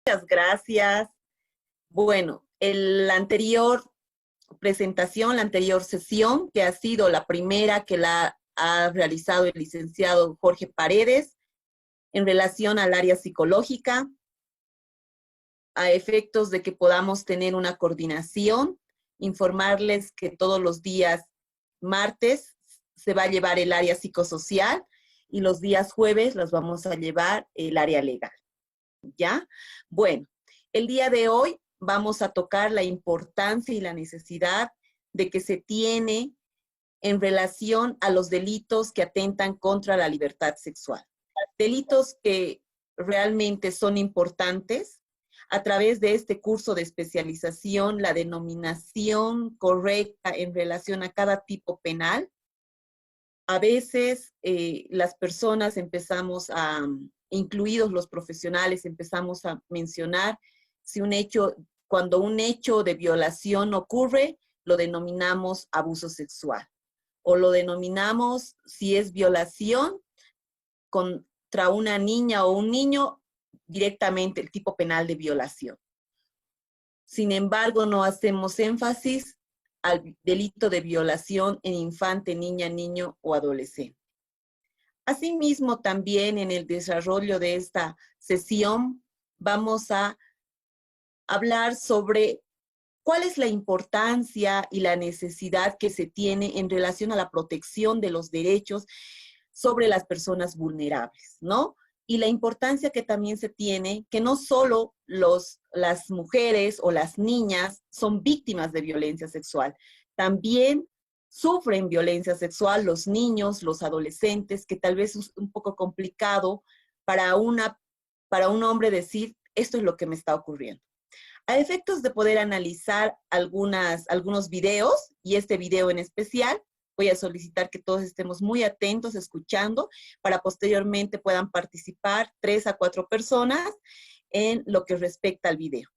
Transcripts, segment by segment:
Muchas gracias. Bueno, la anterior presentación, la anterior sesión, que ha sido la primera que la ha realizado el licenciado Jorge Paredes en relación al área psicológica, a efectos de que podamos tener una coordinación, informarles que todos los días martes se va a llevar el área psicosocial y los días jueves los vamos a llevar el área legal. ¿Ya? Bueno, el día de hoy vamos a tocar la importancia y la necesidad de que se tiene en relación a los delitos que atentan contra la libertad sexual. Delitos que realmente son importantes. A través de este curso de especialización, la denominación correcta en relación a cada tipo penal. A veces las personas empezamos a, incluidos los profesionales, empezamos a mencionar si un hecho, cuando un hecho de violación ocurre, lo denominamos abuso sexual. O lo denominamos, si es violación contra una niña o un niño, directamente el tipo penal de violación. Sin embargo, no hacemos énfasis al delito de violación en infante, niña, niño o adolescente. Asimismo, también en el desarrollo de esta sesión vamos a hablar sobre cuál es la importancia y la necesidad que se tiene en relación a la protección de los derechos sobre las personas vulnerables, ¿no? Y la importancia que también se tiene, que no solo las mujeres o las niñas son víctimas de violencia sexual, también sufren violencia sexual los niños, los adolescentes, que tal vez es un poco complicado para un hombre decir, esto es lo que me está ocurriendo. A efectos de poder analizar algunos videos, y este video en especial, voy a solicitar que todos estemos muy atentos, escuchando, para posteriormente puedan participar 3 a 4 personas en lo que respecta al video.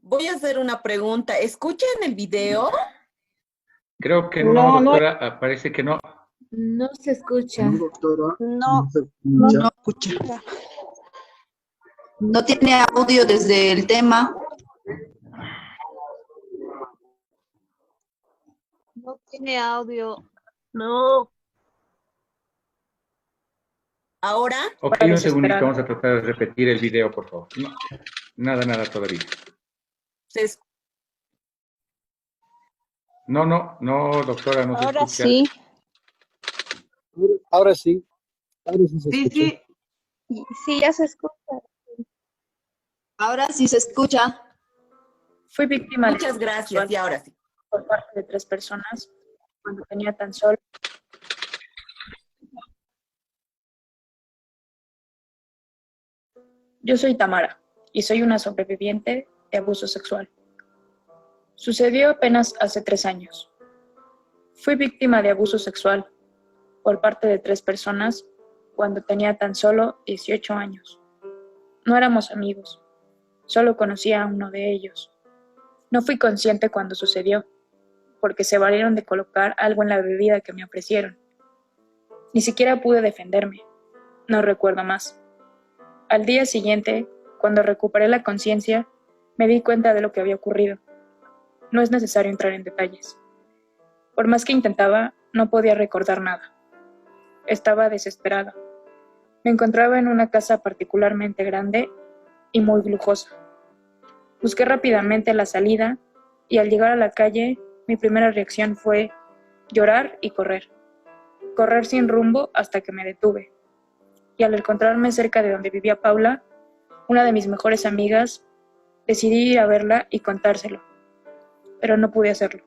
Voy a hacer una pregunta. ¿Escuchan el video? Creo que no, doctora, parece que no. No se escucha. No, doctora. No, No. escucha. No tiene audio desde el tema. No tiene audio. No. ¿Ahora? Ok, un segundito, vamos a tratar de repetir el video, por favor. No, nada todavía. No, doctora, no se Ahora escucha. sí. Ahora sí. Ahora sí se escucha. Sí. Sí, ya se escucha. Ahora sí se escucha. Fui víctima Muchas gracias, y ahora sí. por parte de 3 personas cuando tenía tan solo. Yo soy Tamara y soy una sobreviviente de abuso sexual. Sucedió apenas hace 3 años. Fui víctima de abuso sexual por parte de 3 personas cuando tenía tan solo 18 años. No éramos amigos, solo conocía a uno de ellos. No fui consciente cuando sucedió, porque se valieron de colocar algo en la bebida que me ofrecieron. Ni siquiera pude defenderme, no recuerdo más. Al día siguiente, cuando recuperé la conciencia, me di cuenta de lo que había ocurrido. No es necesario entrar en detalles. Por más que intentaba, no podía recordar nada. Estaba desesperada. Me encontraba en una casa particularmente grande y muy lujosa. Busqué rápidamente la salida y al llegar a la calle, mi primera reacción fue llorar y correr. Correr sin rumbo hasta que me detuve. Y al encontrarme cerca de donde vivía Paula, una de mis mejores amigas, decidí ir a verla y contárselo, pero no pude hacerlo.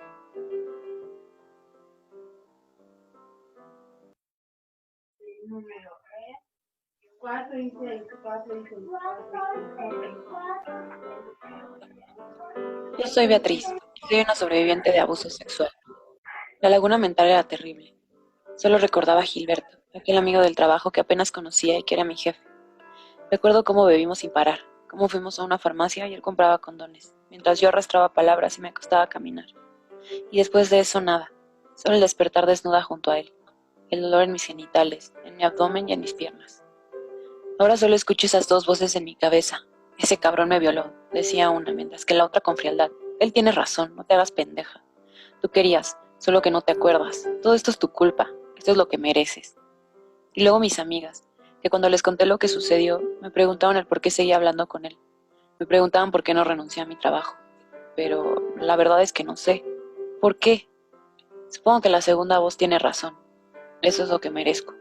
Yo soy Beatriz y soy una sobreviviente de abuso sexual. La laguna mental era terrible. Solo recordaba a Gilberto, aquel amigo del trabajo que apenas conocía y que era mi jefe. Recuerdo cómo bebimos sin parar, cómo fuimos a una farmacia y él compraba condones, mientras yo arrastraba palabras y me costaba caminar. Y después de eso nada, solo el despertar desnuda junto a él, el dolor en mis genitales, en mi abdomen y en mis piernas. Ahora solo escucho esas dos voces en mi cabeza. Ese cabrón me violó, decía una, mientras que la otra con frialdad. Él tiene razón, no te hagas pendeja. Tú querías, solo que no te acuerdas. Todo esto es tu culpa, esto es lo que mereces. Y luego mis amigas, que cuando les conté lo que sucedió, me preguntaban el por qué seguía hablando con él. Me preguntaban por qué no renuncié a mi trabajo. Pero la verdad es que no sé. ¿Por qué? Supongo que la segunda voz tiene razón. Eso es lo que merezco.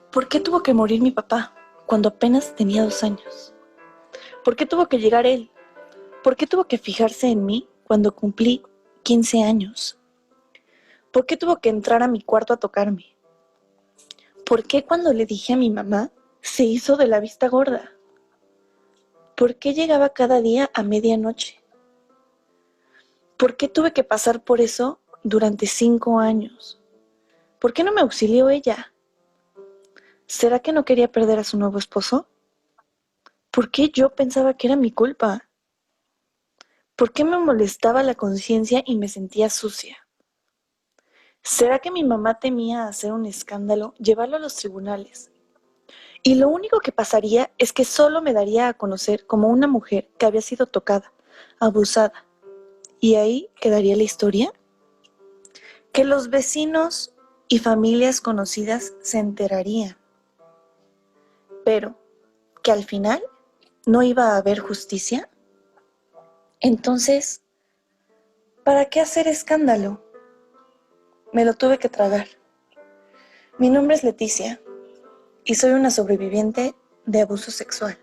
¿Por qué tuvo que morir mi papá cuando apenas tenía 2 años? ¿Por qué tuvo que llegar él? ¿Por qué tuvo que fijarse en mí cuando cumplí 15 años? ¿Por qué tuvo que entrar a mi cuarto a tocarme? ¿Por qué cuando le dije a mi mamá se hizo de la vista gorda? ¿Por qué llegaba cada día a medianoche? ¿Por qué tuve que pasar por eso durante 5 años? ¿Por qué no me auxilió ella? ¿Será que no quería perder a su nuevo esposo? ¿Por qué yo pensaba que era mi culpa? ¿Por qué me molestaba la conciencia y me sentía sucia? ¿Será que mi mamá temía hacer un escándalo, llevarlo a los tribunales? Y lo único que pasaría es que solo me daría a conocer como una mujer que había sido tocada, abusada. ¿Y ahí quedaría la historia? Que los vecinos y familias conocidas se enterarían. Pero que al final no iba a haber justicia. Entonces, ¿para qué hacer escándalo? Me lo tuve que tragar. Mi nombre es Leticia y soy una sobreviviente de abuso sexual.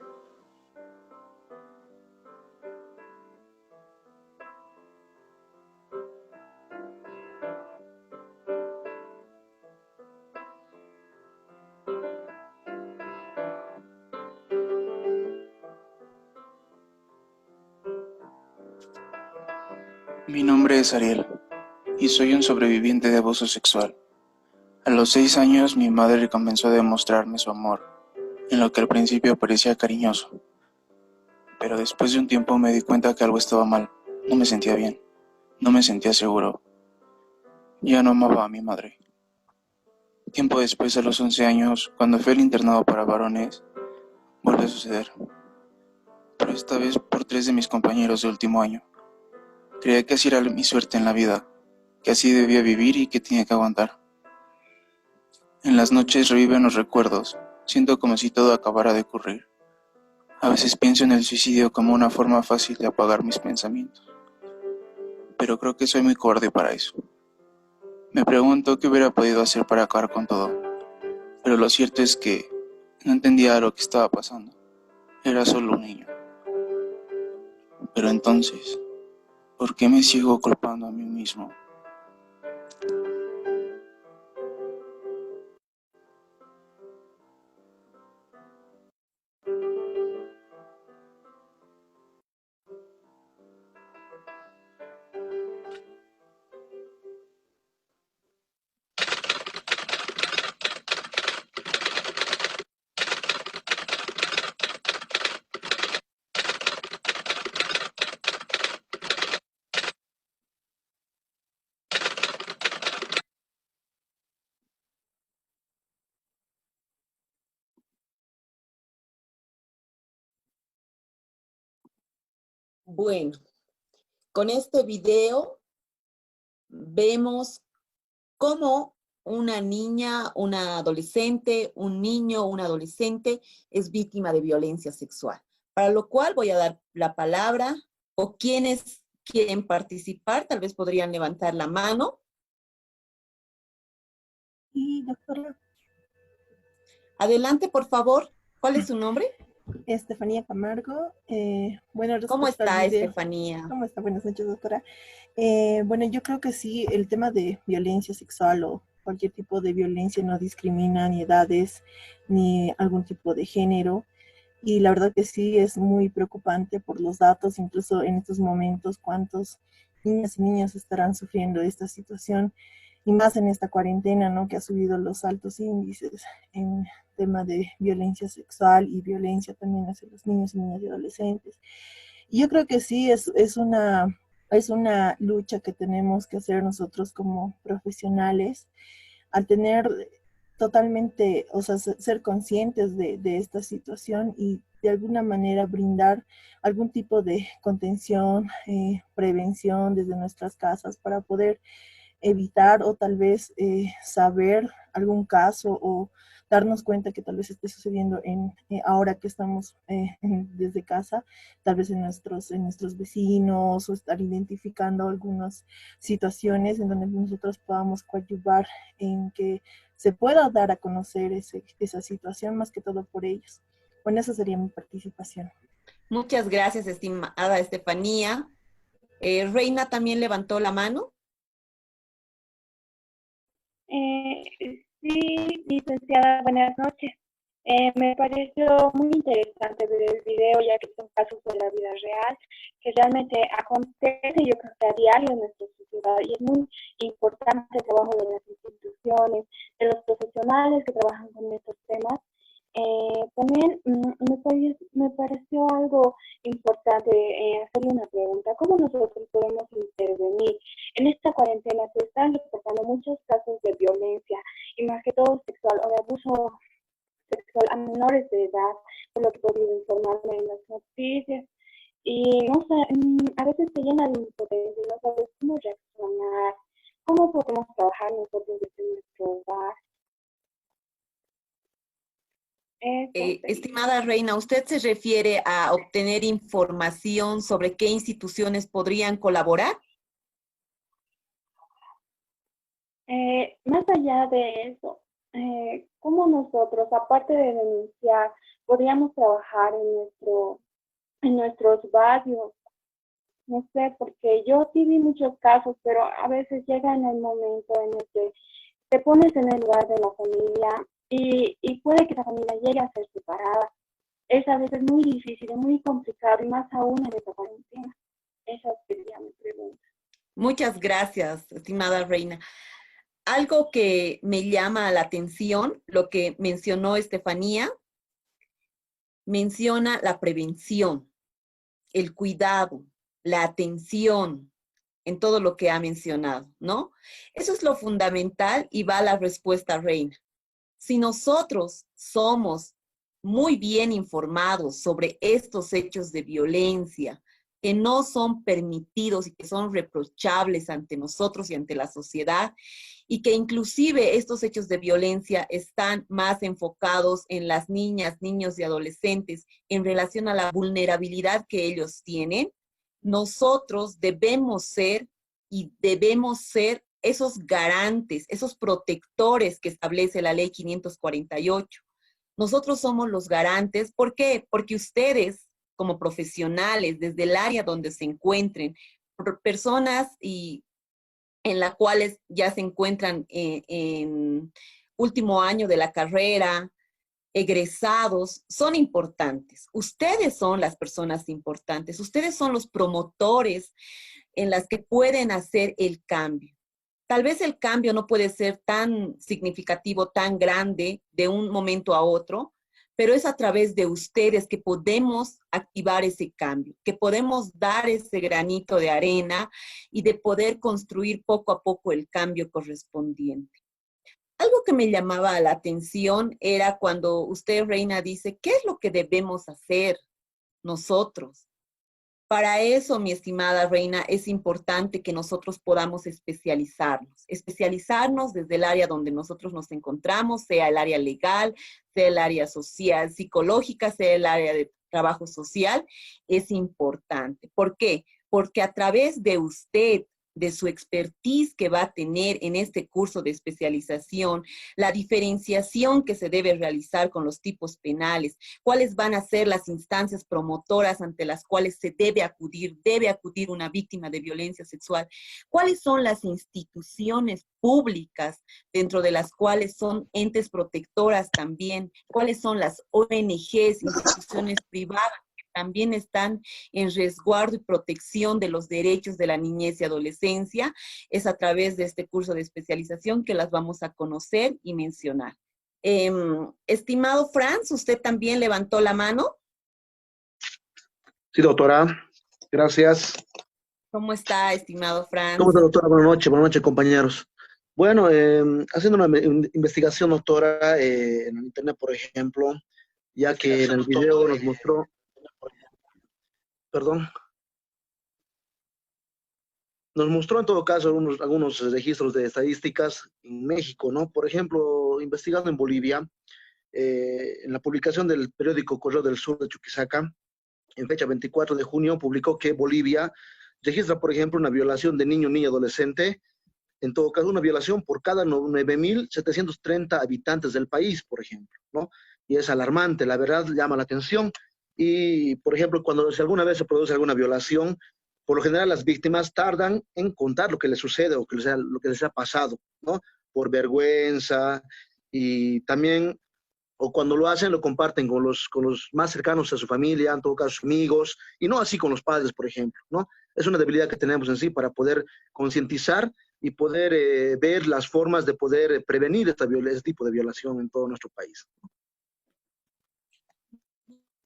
Mi nombre es Ariel y soy un sobreviviente de abuso sexual. A los 6 años mi madre comenzó a demostrarme su amor, en lo que al principio parecía cariñoso. Pero después de un tiempo me di cuenta que algo estaba mal. No me sentía bien, no me sentía seguro. Ya no amaba a mi madre. Tiempo después, a los 11 años, cuando fui al internado para varones, volvió a suceder. Pero esta vez por 3 de mis compañeros de último año. Creía que así era mi suerte en la vida, que así debía vivir y que tenía que aguantar. En las noches reviven los recuerdos, siento como si todo acabara de ocurrir. A veces pienso en el suicidio como una forma fácil de apagar mis pensamientos. Pero creo que soy muy cobarde para eso. Me pregunto qué hubiera podido hacer para acabar con todo. Pero lo cierto es que no entendía lo que estaba pasando. Era solo un niño. Pero entonces, ¿por qué me sigo culpando a mí mismo? Bueno, con este video vemos cómo una niña, una adolescente, un niño, una adolescente es víctima de violencia sexual. Para lo cual voy a dar la palabra, o quienes quieren participar, tal vez podrían levantar la mano. Y doctora. Adelante, por favor. ¿Cuál es su nombre? Estefanía Camargo. Bueno, ¿Cómo respecto al está, video. Estefanía? ¿Cómo está? Buenas noches, doctora. Bueno, yo creo que sí, el tema de violencia sexual o cualquier tipo de violencia no discrimina ni edades ni algún tipo de género. Y la verdad que sí es muy preocupante por los datos, incluso en estos momentos, cuántos niñas y niños estarán sufriendo esta situación, y más en esta cuarentena, ¿no? Que ha subido los altos índices en tema de violencia sexual y violencia también hacia los niños y niñas y adolescentes. Y yo creo que sí es una lucha que tenemos que hacer nosotros como profesionales, al tener totalmente, o sea, ser conscientes de esta situación y de alguna manera brindar algún tipo de contención, prevención desde nuestras casas para poder evitar o tal vez saber algún caso o darnos cuenta que tal vez esté sucediendo ahora que estamos desde casa, tal vez en nuestros vecinos, o estar identificando algunas situaciones en donde nosotros podamos coadyuvar en que se pueda dar a conocer esa situación, más que todo por ellos. Bueno, esa sería mi participación. Muchas gracias, estimada Estefanía. Reina también levantó la mano. Sí, licenciada, buenas noches. Me pareció muy interesante ver el video, ya que son casos de la vida real, que realmente acontece, yo creo que a diario en nuestra sociedad, y es muy importante el trabajo de las instituciones, de los profesionales que trabajan con estos temas. También me pareció algo importante hacerle una pregunta. ¿Cómo nosotros podemos intervenir? En esta cuarentena se están reportando muchos casos de violencia, y más que todo sexual o de abuso sexual a menores de edad, por lo que he podido informarme en las noticias. Y no sé, a veces se llena de impotencia y no sabes cómo reaccionar, cómo podemos trabajar nosotros desde nuestro hogar. Estimada Reina, ¿usted se refiere a obtener información sobre qué instituciones podrían colaborar? Más allá de eso, ¿cómo nosotros, aparte de denunciar, podríamos trabajar en nuestros barrios? No sé, porque yo sí vi muchos casos, pero a veces llega en el momento en el que te pones en el lugar de la familia y puede que la familia llegue a ser separada. Es a veces muy difícil, es muy complicado, y más aún en esta cuarentena. Esa sería mi pregunta. Muchas gracias, estimada Reina. Algo que me llama la atención, lo que mencionó Estefanía, menciona la prevención, el cuidado, la atención en todo lo que ha mencionado, ¿no? Eso es lo fundamental y va la respuesta, Reina. Si nosotros somos muy bien informados sobre estos hechos de violencia que no son permitidos y que son reprochables ante nosotros y ante la sociedad, y que inclusive estos hechos de violencia están más enfocados en las niñas, niños y adolescentes en relación a la vulnerabilidad que ellos tienen, nosotros debemos ser esos garantes, esos protectores que establece la ley 548. Nosotros somos los garantes. ¿Por qué? Porque ustedes, como profesionales, desde el área donde se encuentren, personas en las cuales ya se encuentran en último año de la carrera, egresados, son importantes. Ustedes son las personas importantes. Ustedes son los promotores en las que pueden hacer el cambio. Tal vez el cambio no puede ser tan significativo, tan grande de un momento a otro, pero es a través de ustedes que podemos activar ese cambio, que podemos dar ese granito de arena y de poder construir poco a poco el cambio correspondiente. Algo que me llamaba la atención era cuando usted, Reina, dice, ¿qué es lo que debemos hacer nosotros Para eso, mi estimada Reina, es importante que nosotros podamos especializarnos desde el área donde nosotros nos encontramos, sea el área legal, sea el área social, psicológica, sea el área de trabajo social, es importante. ¿Por qué? Porque a través de usted, de su expertise que va a tener en este curso de especialización, la diferenciación que se debe realizar con los tipos penales, cuáles van a ser las instancias promotoras ante las cuales se debe acudir una víctima de violencia sexual, cuáles son las instituciones públicas dentro de las cuales son entes protectoras también, cuáles son las ONGs, instituciones privadas, también están en resguardo y protección de los derechos de la niñez y adolescencia. Es a través de este curso de especialización que las vamos a conocer y mencionar. Estimado Franz, ¿usted también levantó la mano? Sí, doctora. Gracias. ¿Cómo está, estimado Franz? ¿Cómo está, doctora? Buenas noches, compañeros. Bueno, haciendo una investigación, doctora, en internet, por ejemplo, ya que en el video nos mostró, perdón, nos mostró en todo caso algunos registros de estadísticas en México, ¿no? Por ejemplo, investigando en Bolivia, en la publicación del periódico Correo del Sur de Chuquisaca, en fecha 24 de junio, publicó que Bolivia registra, por ejemplo, una violación de niño, niña, adolescente, en todo caso, una violación por cada 9.730 habitantes del país, por ejemplo, ¿no? Y es alarmante, la verdad llama la atención. Y, por ejemplo, si alguna vez se produce alguna violación, por lo general las víctimas tardan en contar lo que les sucede o lo que les ha pasado, ¿no? Por vergüenza y también, o cuando lo hacen, lo comparten con los más cercanos a su familia, en todo caso, amigos, y no así con los padres, por ejemplo, ¿no? Es una debilidad que tenemos en sí para poder concientizar y poder ver las formas de poder prevenir este tipo de violación en todo nuestro país.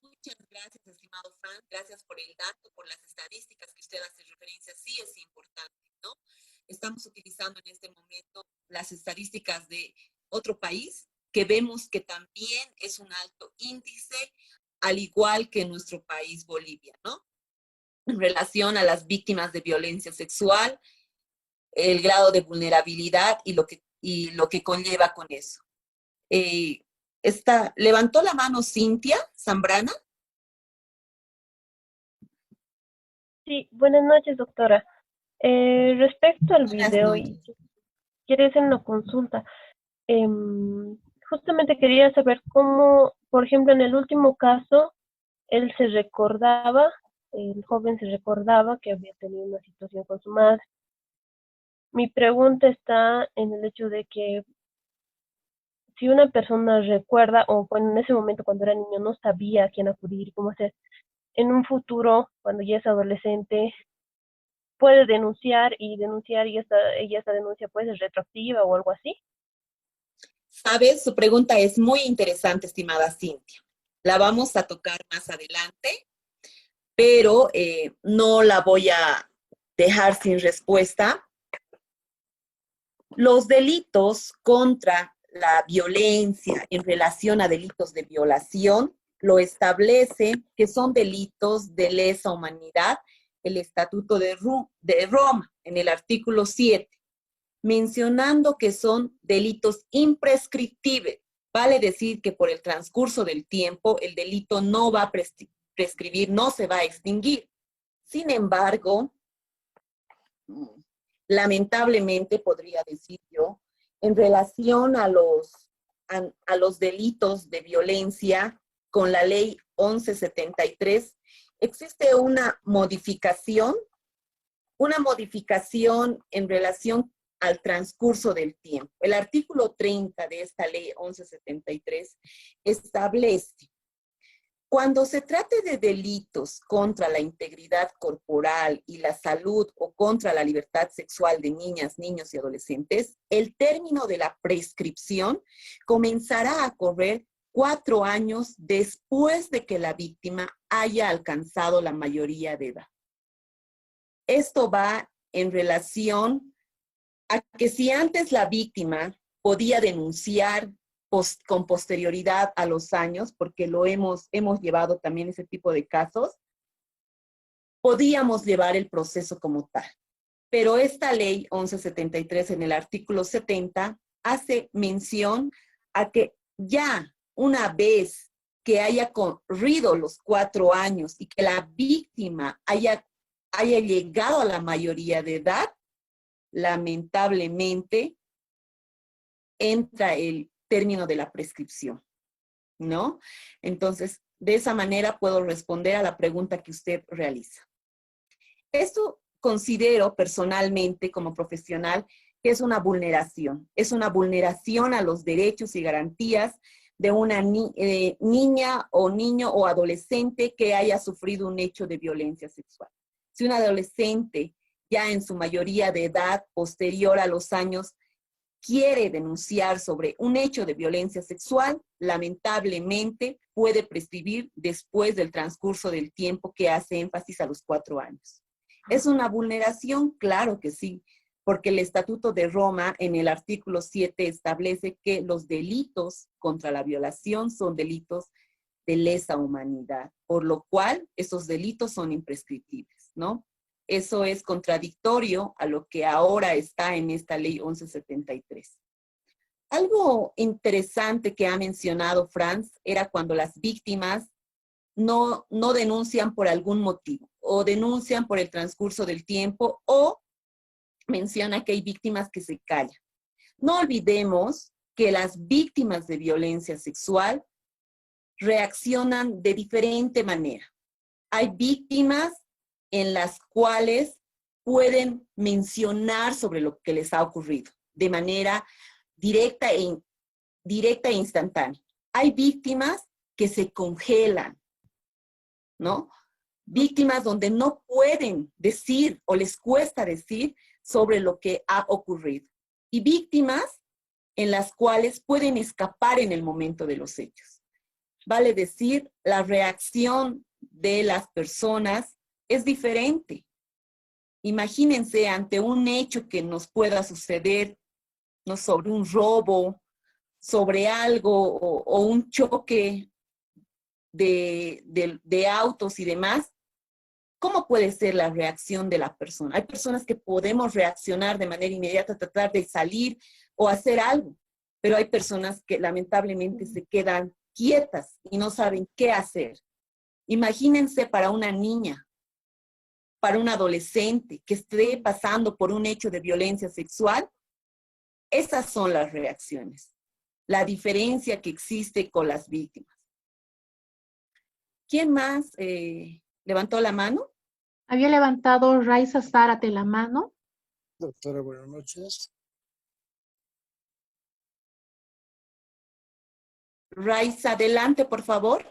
Muchas gracias, estimado Frank. Gracias por el dato, por las estadísticas que usted hace referencia. Sí es importante, ¿no? Estamos utilizando en este momento las estadísticas de otro país que vemos que también es un alto índice, al igual que en nuestro país, Bolivia, ¿no? En relación a las víctimas de violencia sexual, el grado de vulnerabilidad y lo que conlleva con eso. ¿Levantó la mano Cintia Zambrana? Sí, buenas noches, doctora. Respecto al video, y quiero hacer una consulta. Justamente quería saber cómo, por ejemplo, en el último caso, el joven se recordaba que había tenido una situación con su madre. Mi pregunta está en el hecho de que si una persona recuerda, o bueno, en ese momento cuando era niño no sabía a quién acudir y cómo hacer, en un futuro, cuando ya es adolescente, puede denunciar y esta denuncia puede ser retroactiva o algo así. Sabes, su pregunta es muy interesante, estimada Cintia. La vamos a tocar más adelante, pero no la voy a dejar sin respuesta. Los delitos contra la violencia en relación a delitos de violación lo establece que son delitos de lesa humanidad, el Estatuto de Roma, en el artículo 7, mencionando que son delitos imprescriptibles. Vale decir que por el transcurso del tiempo el delito no va a prescribir, no se va a extinguir. Sin embargo, lamentablemente podría decir yo, en relación a los delitos de violencia con la ley 1173, existe una modificación en relación al transcurso del tiempo. El artículo 30 de esta ley 1173 establece: cuando se trate de delitos contra la integridad corporal y la salud o contra la libertad sexual de niñas, niños y adolescentes, el término de la prescripción comenzará a correr 4 años después de que la víctima haya alcanzado la mayoría de edad. Esto va en relación a que si antes la víctima podía denunciar con posterioridad a los años, porque hemos llevado también ese tipo de casos, podíamos llevar el proceso como tal. Pero esta ley 1173 en el artículo 70 hace mención a que ya una vez que haya corrido los 4 años y que la víctima haya llegado a la mayoría de edad, lamentablemente entra el término de la prescripción, ¿no? Entonces, de esa manera puedo responder a la pregunta que usted realiza. Esto considero personalmente como profesional que es una vulneración a los derechos y garantías de una niña o niño o adolescente que haya sufrido un hecho de violencia sexual. Si un adolescente ya en su mayoría de edad, posterior a los años, quiere denunciar sobre un hecho de violencia sexual, lamentablemente puede prescribir después del transcurso del tiempo que hace énfasis a los 4 años. ¿Es una vulneración? Claro que sí, porque el Estatuto de Roma en el artículo 7 establece que los delitos contra la violación son delitos de lesa humanidad, por lo cual esos delitos son imprescriptibles, ¿no? Eso es contradictorio a lo que ahora está en esta ley 1173. Algo interesante que ha mencionado Franz era cuando las víctimas no denuncian por algún motivo, o denuncian por el transcurso del tiempo, o menciona que hay víctimas que se callan. No olvidemos que las víctimas de violencia sexual reaccionan de diferente manera. Hay víctimas en las cuales pueden mencionar sobre lo que les ha ocurrido de manera directa e instantánea. Hay víctimas que se congelan, ¿no? Víctimas donde no pueden decir o les cuesta decir sobre lo que ha ocurrido. Y víctimas en las cuales pueden escapar en el momento de los hechos. Vale decir, la reacción de las personas es diferente. Imagínense ante un hecho que nos pueda suceder, ¿no? Sobre un robo, sobre algo o un choque de autos y demás. ¿Cómo puede ser la reacción de la persona? Hay personas que podemos reaccionar de manera inmediata, tratar de salir o hacer algo, pero hay personas que lamentablemente se quedan quietas y no saben qué hacer. Imagínense para una niña, para un adolescente que esté pasando por un hecho de violencia sexual, esas son las reacciones. La diferencia que existe con las víctimas. ¿Quién más levantó la mano? Había levantado Raiza Zárate la mano. Doctora, buenas noches. Raiza, adelante, por favor.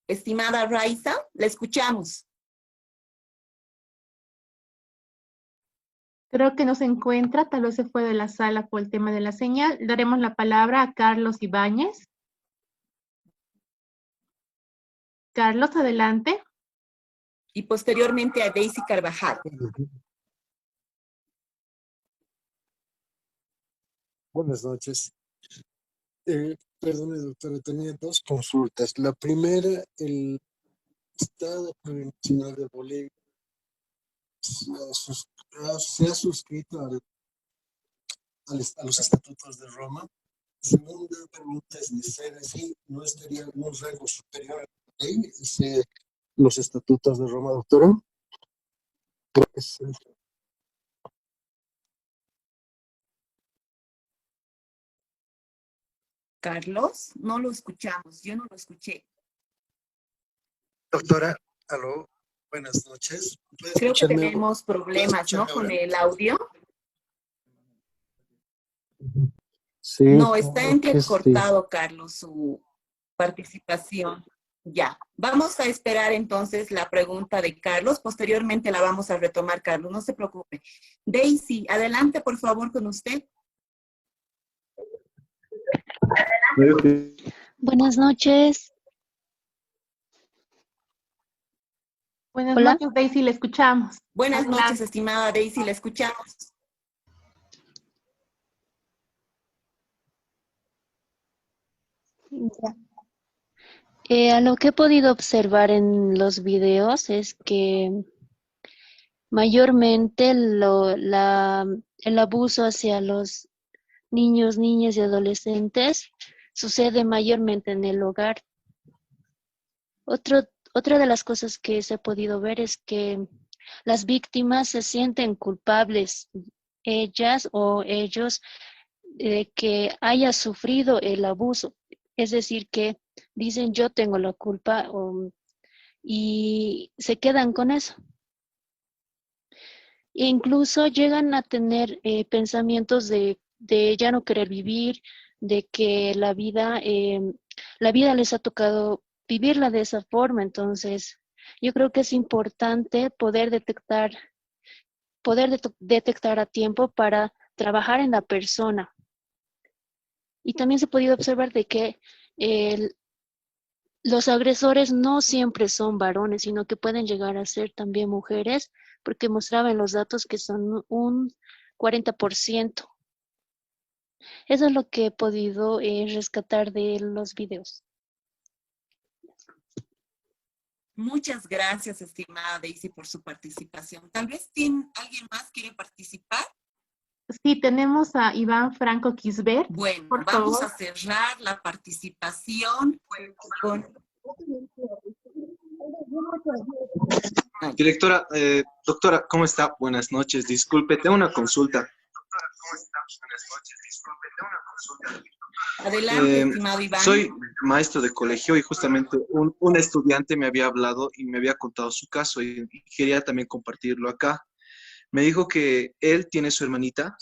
Estimada Raiza, la escuchamos. Creo que no se encuentra, tal vez se fue de la sala por el tema de la señal. Daremos la palabra a Carlos Ibáñez. Carlos, adelante. Y posteriormente a Daisy Carvajal. Buenas noches. Perdone, doctora, tenía 2 consultas. La primera, el Estado Nacional de Bolivia se ha suscrito a los estatutos de Roma. Segunda pregunta es, de ser así, ¿no estaría en un rango superior a la ley, los estatutos de Roma, doctora? Pues, Carlos, no lo escuchamos, yo no lo escuché. doctora, aló, buenas noches. Creo que tenemos problemas, ¿no? Con el audio. Sí, No, está que entrecortado, Carlos, su participación. Ya. Vamos a esperar entonces la pregunta de Carlos. Posteriormente la vamos a retomar, Carlos. No se preocupe. Daisy, adelante, por favor, con usted. Buenas noches. Buenas Hola. noches, Daisy, le escuchamos. Buenas Adelante. noches, estimada Daisy, la escuchamos. Ya. A lo que he podido observar en los videos es que mayormente el abuso hacia los niños, niñas y adolescentes sucede mayormente en el hogar. Otra de las cosas que se ha podido ver es que las víctimas se sienten culpables, ellas o ellos, de que haya sufrido el abuso. Es decir, que dicen yo tengo la culpa y se quedan con eso. E incluso llegan a tener pensamientos de ya no querer vivir, de que la vida les ha tocado vivirla de esa forma. Entonces, yo creo que es importante poder detectar a tiempo para trabajar en la persona. Y también se ha podido observar de que los agresores no siempre son varones, sino que pueden llegar a ser también mujeres, porque mostraban los datos que son un 40%. Eso es lo que he podido rescatar de los videos. Muchas gracias, estimada Daisy, por su participación. Tal vez alguien más quiere participar. Sí, tenemos a Iván Franco Quisbert. Bueno, por vamos favor. a cerrar la participación con... Directora, doctora, ¿cómo está? Buenas noches, disculpe, tengo una consulta. Adelante, estimado Iván. Soy maestro de colegio y justamente un estudiante me había hablado y me había contado su caso y quería también compartirlo acá. Me dijo que él tiene su hermanita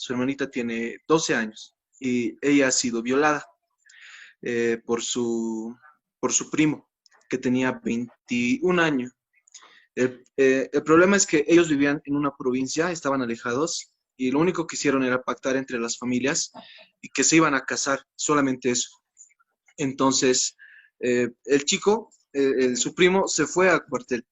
tiene 12 años y ella ha sido violada por su primo, que tenía 21 años. El problema es que ellos vivían en una provincia, estaban alejados, y lo único que hicieron era pactar entre las familias y que se iban a casar, solamente eso. Entonces, el chico, su primo, se fue al cuartel.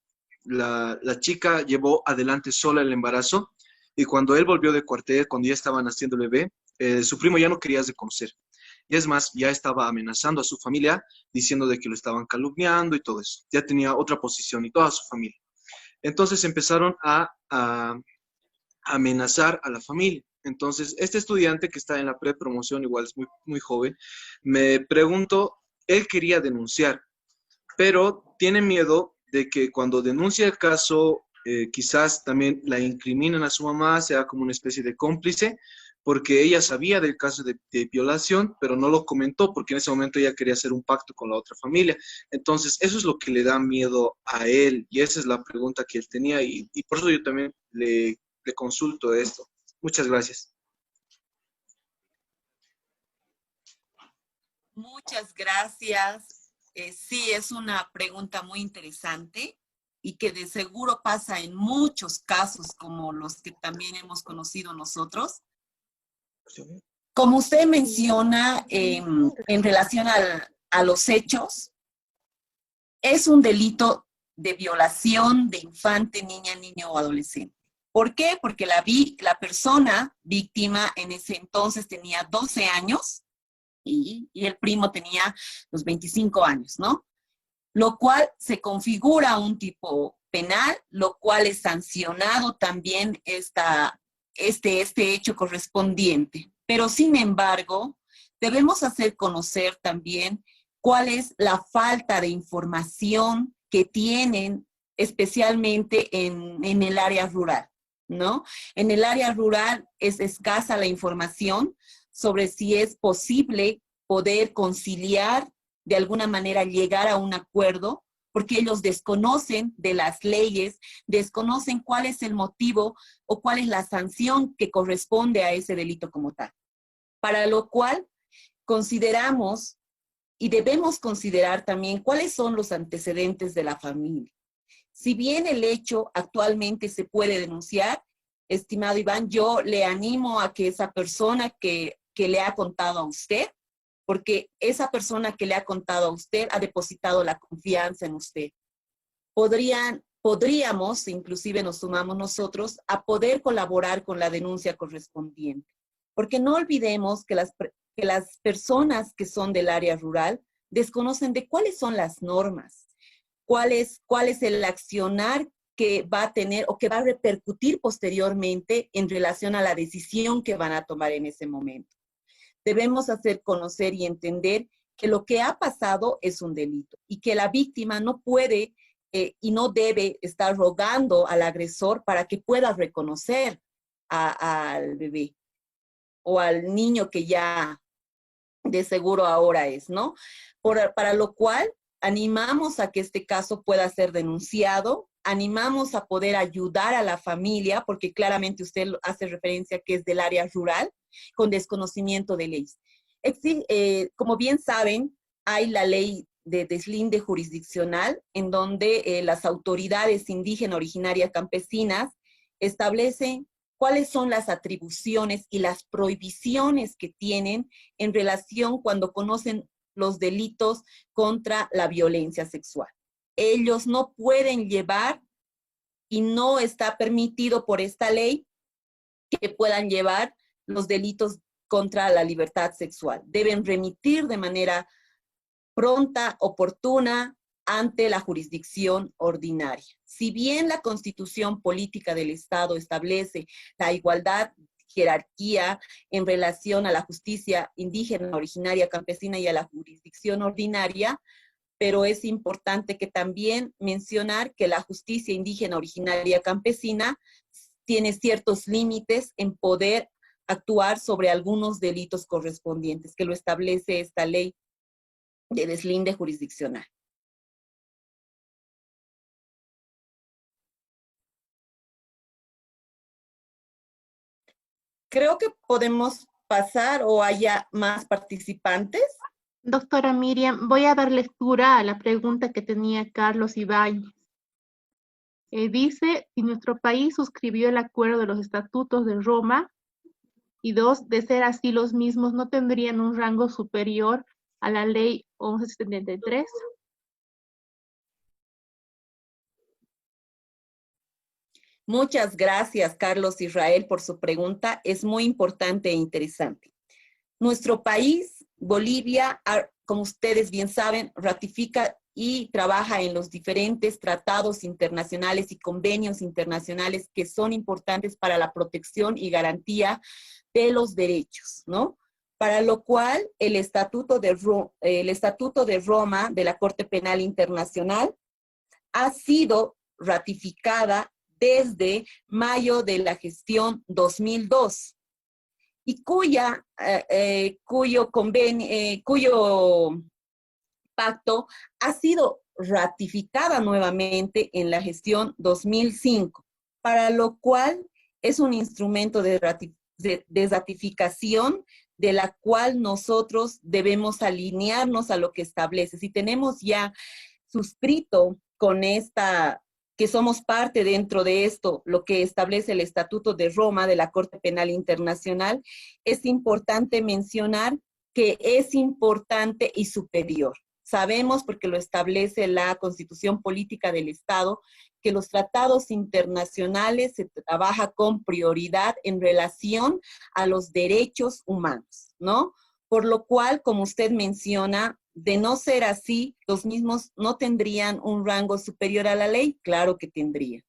La chica llevó adelante sola el embarazo, y cuando él volvió de cuartel, cuando ya estaban haciendo el bebé, su primo ya no quería reconocer. Y es más, ya estaba amenazando a su familia, diciendo de que lo estaban calumniando y todo eso. Ya tenía otra posición y toda su familia. Entonces empezaron a amenazar a la familia. Entonces, este estudiante que está en la prepromoción, igual es muy, muy joven, me preguntó, él quería denunciar, pero tiene miedo de que cuando denuncie el caso, quizás también la incriminen a su mamá, sea como una especie de cómplice, porque ella sabía del caso de violación, pero no lo comentó, porque en ese momento ella quería hacer un pacto con la otra familia. Entonces, eso es lo que le da miedo a él, y esa es la pregunta que él tenía, y por eso yo también le consulto esto. Muchas gracias. Muchas gracias. Sí, es una pregunta muy interesante y que de seguro pasa en muchos casos como los que también hemos conocido nosotros. Como usted menciona en relación a los hechos, es un delito de violación de infante, niña, niño o adolescente. ¿Por qué? Porque la persona víctima en ese entonces tenía 12 años y el primo tenía los 25 años, ¿no? Lo cual se configura un tipo penal, lo cual es sancionado también este hecho correspondiente. Pero sin embargo, debemos hacer conocer también cuál es la falta de información que tienen especialmente en el área rural, ¿no? En el área rural es escasa la información sobre si es posible poder conciliar, de alguna manera llegar a un acuerdo, porque ellos desconocen de las leyes, desconocen cuál es el motivo o cuál es la sanción que corresponde a ese delito como tal. Para lo cual consideramos y debemos considerar también cuáles son los antecedentes de la familia. Si bien el hecho actualmente se puede denunciar, estimado Iván, yo le animo a que esa persona que le ha contado a usted, porque esa persona que le ha contado a usted ha depositado la confianza en usted. Podríamos, inclusive nos sumamos nosotros, a poder colaborar con la denuncia correspondiente. Porque no olvidemos que las personas que son del área rural desconocen de cuáles son las normas, cuál es el accionar que va a tener o que va a repercutir posteriormente en relación a la decisión que van a tomar en ese momento. Debemos hacer conocer y entender que lo que ha pasado es un delito y que la víctima no puede y no debe estar rogando al agresor para que pueda reconocer al bebé o al niño que ya de seguro ahora es, ¿no? Para lo cual animamos a que este caso pueda ser denunciado, animamos a poder ayudar a la familia, porque claramente usted hace referencia que es del área rural, con desconocimiento de leyes. Como bien saben, hay la ley de deslinde jurisdiccional, en donde las autoridades indígenas originarias campesinas establecen cuáles son las atribuciones y las prohibiciones que tienen en relación cuando conocen los delitos contra la violencia sexual. Ellos no pueden llevar, y no está permitido por esta ley, que puedan llevar los delitos contra la libertad sexual. Deben remitir de manera pronta, oportuna, ante la jurisdicción ordinaria. Si bien la Constitución Política del Estado establece la igualdad, jerarquía en relación a la justicia indígena, originaria, campesina y a la jurisdicción ordinaria, pero es importante que también mencionar que la justicia indígena, originaria, campesina tiene ciertos límites en poder actuar sobre algunos delitos correspondientes, que lo establece esta ley de deslinde jurisdiccional. Creo que podemos pasar o haya más participantes. Doctora Miriam, voy a dar lectura a la pregunta que tenía Carlos Ibáñez. Dice, si nuestro país suscribió el acuerdo de los estatutos de Roma, y dos, de ser así, los mismos no tendrían un rango superior a la ley 1173. Muchas gracias, Carlos Israel, por su pregunta. Es muy importante e interesante. Nuestro país, Bolivia, como ustedes bien saben, ratifica y trabaja en los diferentes tratados internacionales y convenios internacionales que son importantes para la protección y garantía de los derechos, ¿no? Para lo cual el Estatuto de Roma de la Corte Penal Internacional ha sido ratificada desde mayo de la gestión 2002 y cuyo pacto ha sido ratificada nuevamente en la gestión 2005, para lo cual es un instrumento de ratificación de la cual nosotros debemos alinearnos a lo que establece. Si tenemos ya suscrito con esta, que somos parte dentro de esto, lo que establece el Estatuto de Roma de la Corte Penal Internacional, es importante mencionar que es importante y superior. Sabemos, porque lo establece la Constitución Política del Estado, que los tratados internacionales se trabaja con prioridad en relación a los derechos humanos, ¿no? Por lo cual, como usted menciona, de no ser así, los mismos no tendrían un rango superior a la ley. Claro que tendría.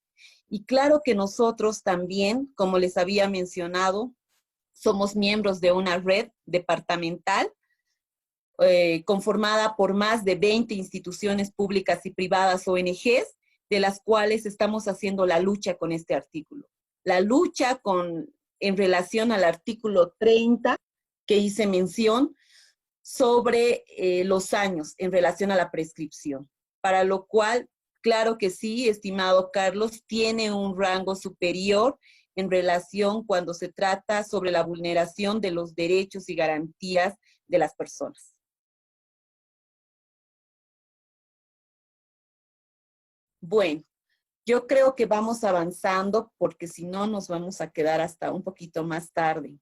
Y claro que nosotros también, como les había mencionado, somos miembros de una red departamental conformada por más de 20 instituciones públicas y privadas, ONGs, de las cuales estamos haciendo la lucha con este artículo. La lucha en relación al artículo 30, que hice mención, sobre los años en relación a la prescripción. Para lo cual, claro que sí, estimado Carlos, tiene un rango superior en relación cuando se trata sobre la vulneración de los derechos y garantías de las personas. Bueno, yo creo que vamos avanzando porque si no nos vamos a quedar hasta un poquito más tarde.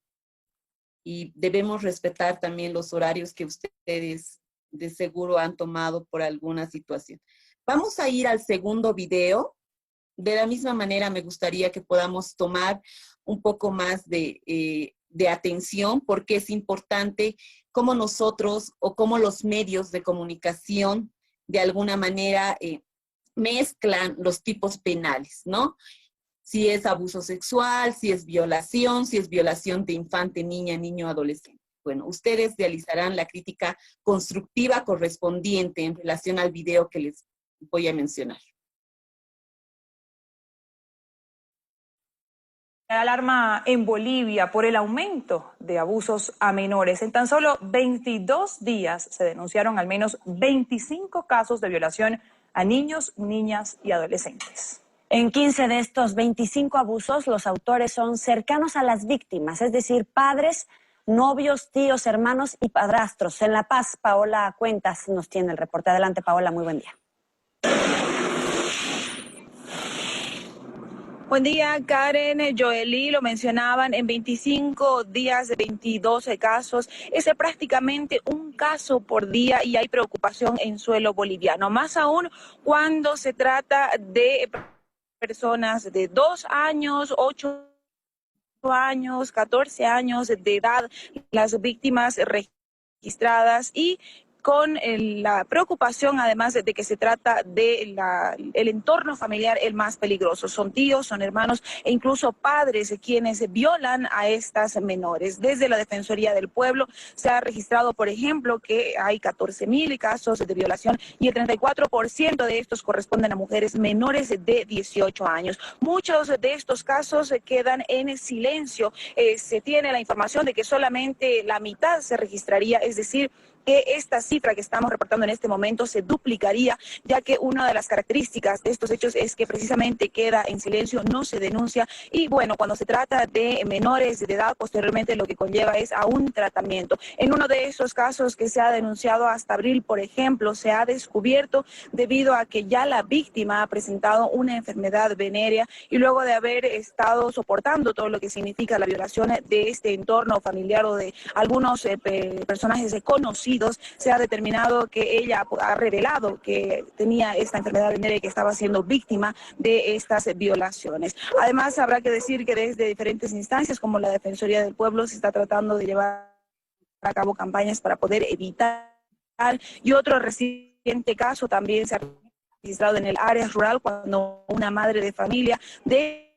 Y debemos respetar también los horarios que ustedes de seguro han tomado por alguna situación. Vamos a ir al segundo video. De la misma manera me gustaría que podamos tomar un poco más de atención porque es importante cómo nosotros o cómo los medios de comunicación de alguna manera mezclan los tipos penales, ¿no? Si es abuso sexual, si es violación de infante, niña, niño, adolescente. Bueno, ustedes realizarán la crítica constructiva correspondiente en relación al video que les voy a mencionar. Alarma en Bolivia por el aumento de abusos a menores. En tan solo 22 días se denunciaron al menos 25 casos de violación a niños, niñas y adolescentes. En 15 de estos 25 abusos, los autores son cercanos a las víctimas, es decir, padres, novios, tíos, hermanos y padrastros. En La Paz, Paola Cuentas nos tiene el reporte. Adelante, Paola, muy buen día. Buen día, Karen, Joely, lo mencionaban, en 25 días de 22 casos, es prácticamente un caso por día y hay preocupación en suelo boliviano, más aún cuando se trata de personas de 2 años, 8 años, 14 años de edad, las víctimas registradas y con la preocupación, además de que se trata de el entorno familiar el más peligroso. Son tíos, son hermanos e incluso padres quienes violan a estas menores. Desde la Defensoría del Pueblo se ha registrado, por ejemplo, que hay 14.000 casos de violación y el 34% de estos corresponden a mujeres menores de 18 años. Muchos de estos casos quedan en silencio. Se tiene la información de que solamente la mitad se registraría, es decir, que esta cifra que estamos reportando en este momento se duplicaría, ya que una de las características de estos hechos es que precisamente queda en silencio, no se denuncia y bueno, cuando se trata de menores de edad, posteriormente lo que conlleva es a un tratamiento. En uno de esos casos que se ha denunciado hasta abril, por ejemplo, se ha descubierto debido a que ya la víctima ha presentado una enfermedad venérea y luego de haber estado soportando todo lo que significa la violación de este entorno familiar o de algunos personajes conocidos, se ha determinado que ella ha revelado que tenía esta enfermedad venérea y que estaba siendo víctima de estas violaciones. Además, habrá que decir que desde diferentes instancias, como la Defensoría del Pueblo, se está tratando de llevar a cabo campañas para poder evitar. Y otro reciente caso también se ha registrado en el área rural cuando una madre de familia deja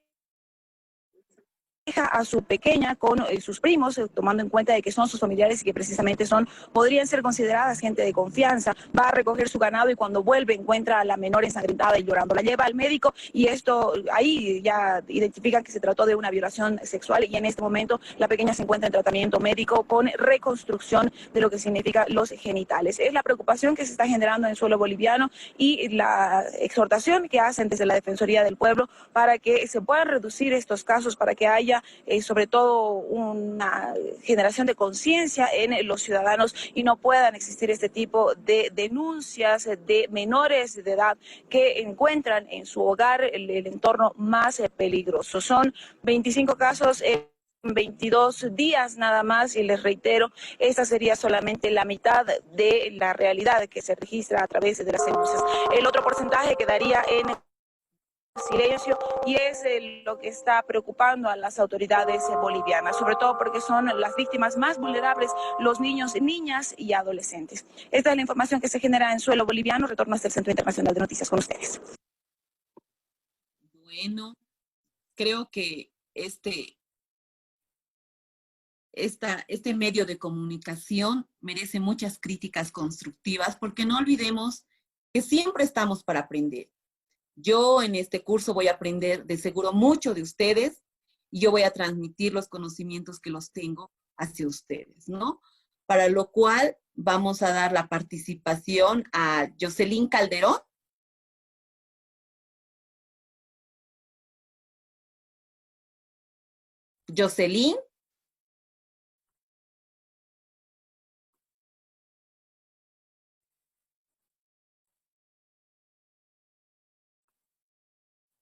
a su pequeña con sus primos, tomando en cuenta de que son sus familiares y que precisamente podrían ser consideradas gente de confianza, va a recoger su ganado y cuando vuelve encuentra a la menor ensangrentada y llorando. La lleva al médico y esto ahí ya identifica que se trató de una violación sexual y en este momento la pequeña se encuentra en tratamiento médico con reconstrucción de lo que significa los genitales. Es la preocupación que se está generando en el suelo boliviano y la exhortación que hacen desde la Defensoría del Pueblo para que se puedan reducir estos casos, para que haya sobre todo una generación de conciencia en los ciudadanos y no puedan existir este tipo de denuncias de menores de edad que encuentran en su hogar el entorno más peligroso. Son 25 casos en 22 días nada más y les reitero, esta sería solamente la mitad de la realidad que se registra a través de las denuncias. El otro porcentaje quedaría en silencio y es lo que está preocupando a las autoridades bolivianas, sobre todo porque son las víctimas más vulnerables, los niños, niñas y adolescentes. Esta es la información que se genera en suelo boliviano. Retorno hasta el Centro Internacional de Noticias con ustedes. Bueno, creo que este medio de comunicación merece muchas críticas constructivas porque no olvidemos que siempre estamos para aprender. Yo en este curso voy a aprender de seguro mucho de ustedes y yo voy a transmitir los conocimientos que los tengo hacia ustedes, ¿no? Para lo cual vamos a dar la participación a Jocelyn Calderón. Jocelyn.